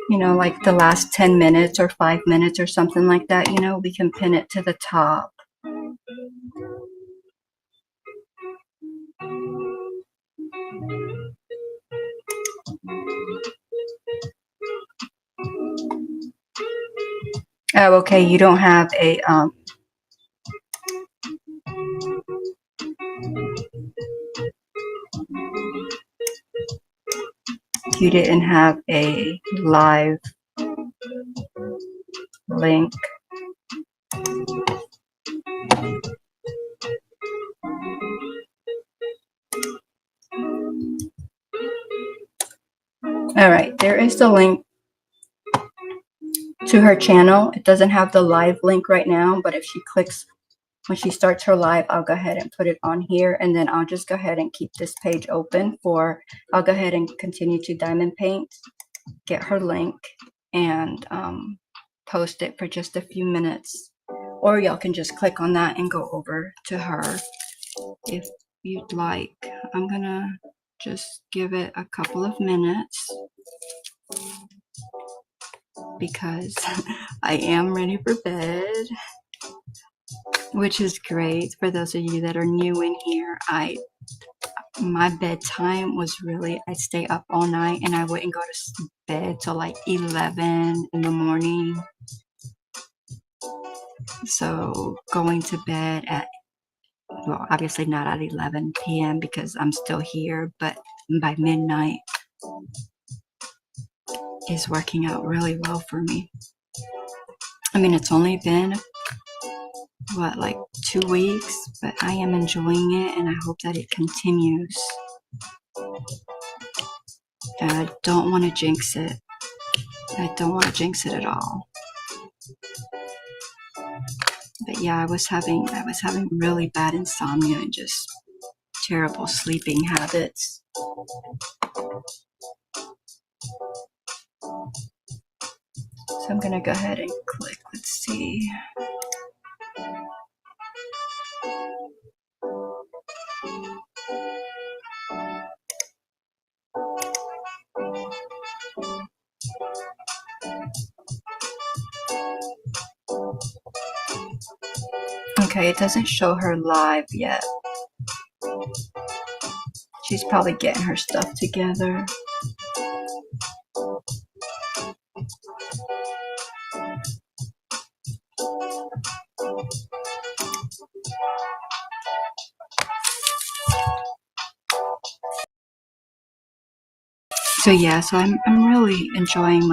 like the last 10 minutes or 5 minutes or something like that, we can pin it to the top. Oh, okay, you don't have a, you didn't have a live link. All right, there is the link to her channel. It doesn't have the live link right now, but if she clicks when she starts her live, I'll go ahead and put it on here, and then I'll just go ahead and keep this page open for, I'll go ahead and continue to diamond paint, get her link, and post it for just a few minutes. Or y'all can just click on that and go over to her if you'd like. I'm gonna just give it a couple of minutes because I am ready for bed, which is great. For those of you that are new in here, my bedtime was really, I'd stay up all night and I wouldn't go to bed till like 11 in the morning. So going to bed at, well, obviously not at 11 p.m. because I'm still here, but by midnight is working out really well for me. I mean, it's only been, what, like 2 weeks, but I am enjoying it and I hope that it continues. And I don't want to jinx it. I don't want to jinx it at all. But yeah, I was having really bad insomnia and just terrible sleeping habits. So I'm gonna go ahead and click. Let's see. Okay, it doesn't show her live yet. She's probably getting her stuff together. So yeah, so I'm really enjoying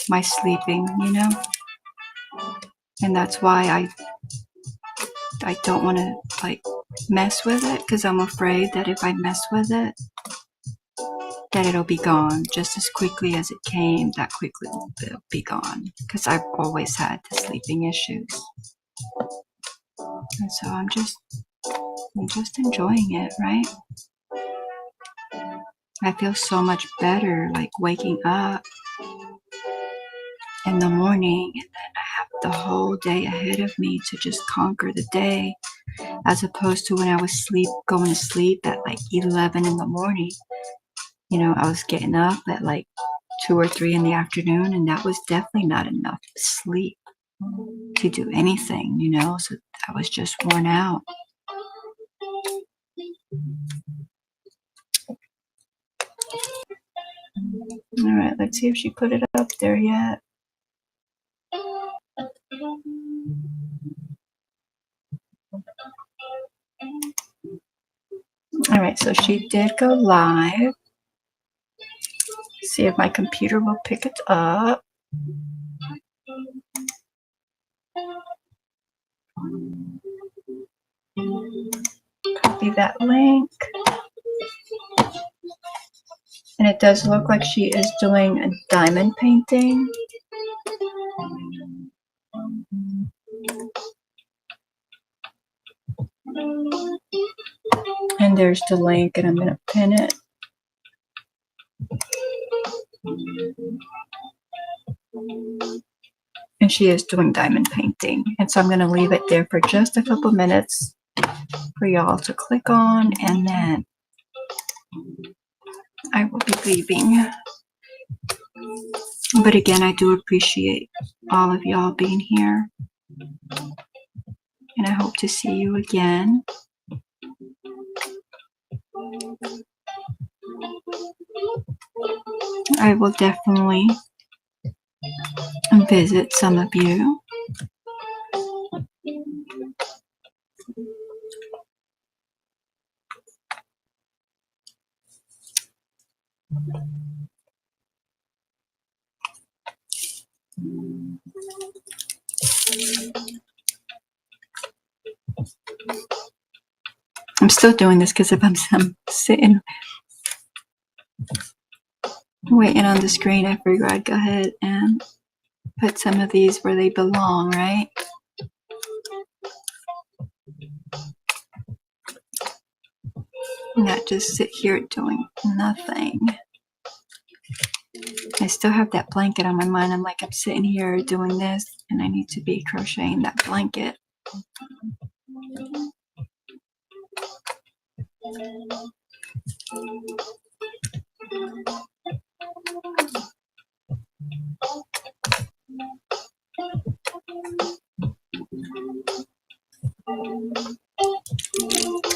my sleeping, you know? And that's why I don't want to like mess with it, because I'm afraid that if I mess with it, that it'll be gone just as quickly as it came. That quickly it'll be gone, because I've always had the sleeping issues. And so I'm just enjoying it, right? I feel so much better like waking up in the morning, and then I have the whole day ahead of me to just conquer the day, as opposed to when I was going to sleep at like 11 in the morning. You know, I was getting up at like 2 or 3 in the afternoon, and that was definitely not enough sleep to do anything, you know, so I was just worn out. All right, let's see if she put it up there yet. All right, so she did go live. See if my computer will pick it up. Copy that link. And it does look like she is doing a diamond painting. And there's the link, and I'm going to pin it. And she is doing diamond painting. And so I'm going to leave it there for just a couple minutes for y'all to click on, and then I will be leaving. But again, I do appreciate all of y'all being here. And I hope to see you again. I will definitely visit some of you. I'm still doing this because if I'm sitting Waiting on the screen, I figured I'd go ahead and put some of these where they belong, right? Not just sit here doing nothing. I still have that blanket on my mind. I'm like, I'm sitting here doing this and I need to be crocheting that blanket.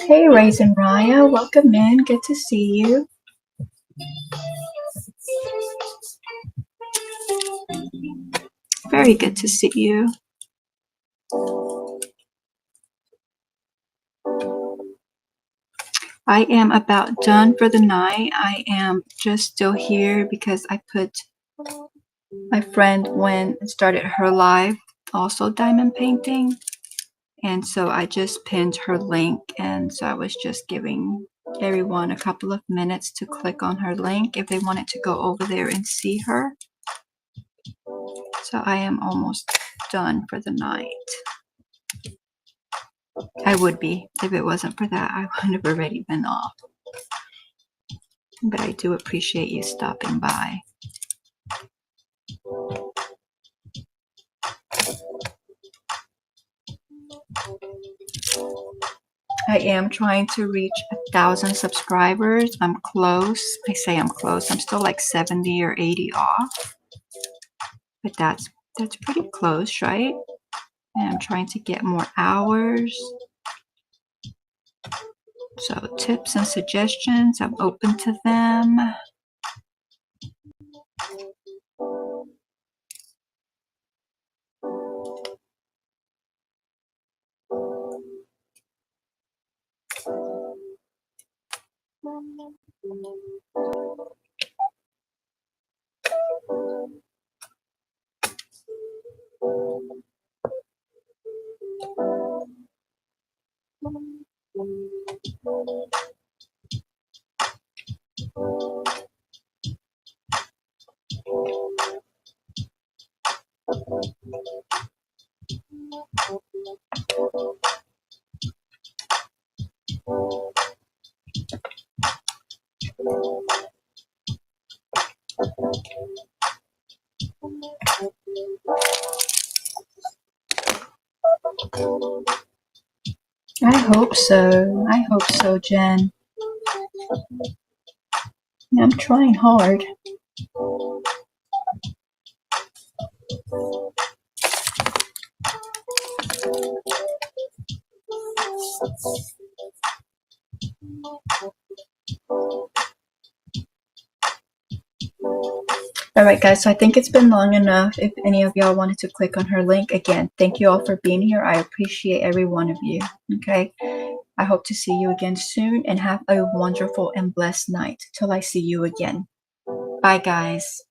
Hey, Raisin Raya, welcome in. Good to see you. Very good to see you. I am about done for the night. I am just still here because I put my friend went and started her live, also diamond painting. And so I just pinned her link. And so I was just giving everyone a couple of minutes to click on her link if they wanted to go over there and see her. So I am almost done for the night. I would be. If it wasn't for that, I would have already been off. But I do appreciate you stopping by. I am trying to reach 1,000 subscribers. I'm close. I say I'm close. I'm still like 70 or 80 off. But that's pretty close, right? And I'm trying to get more hours. So tips and suggestions, I'm open to them. I hope so. I hope so, Jen. I'm trying hard. Alright guys, so I think it's been long enough. If any of y'all wanted to click on her link, again, thank you all for being here. I appreciate every one of you. Okay? I hope to see you again soon and have a wonderful and blessed night till I see you again. Bye guys.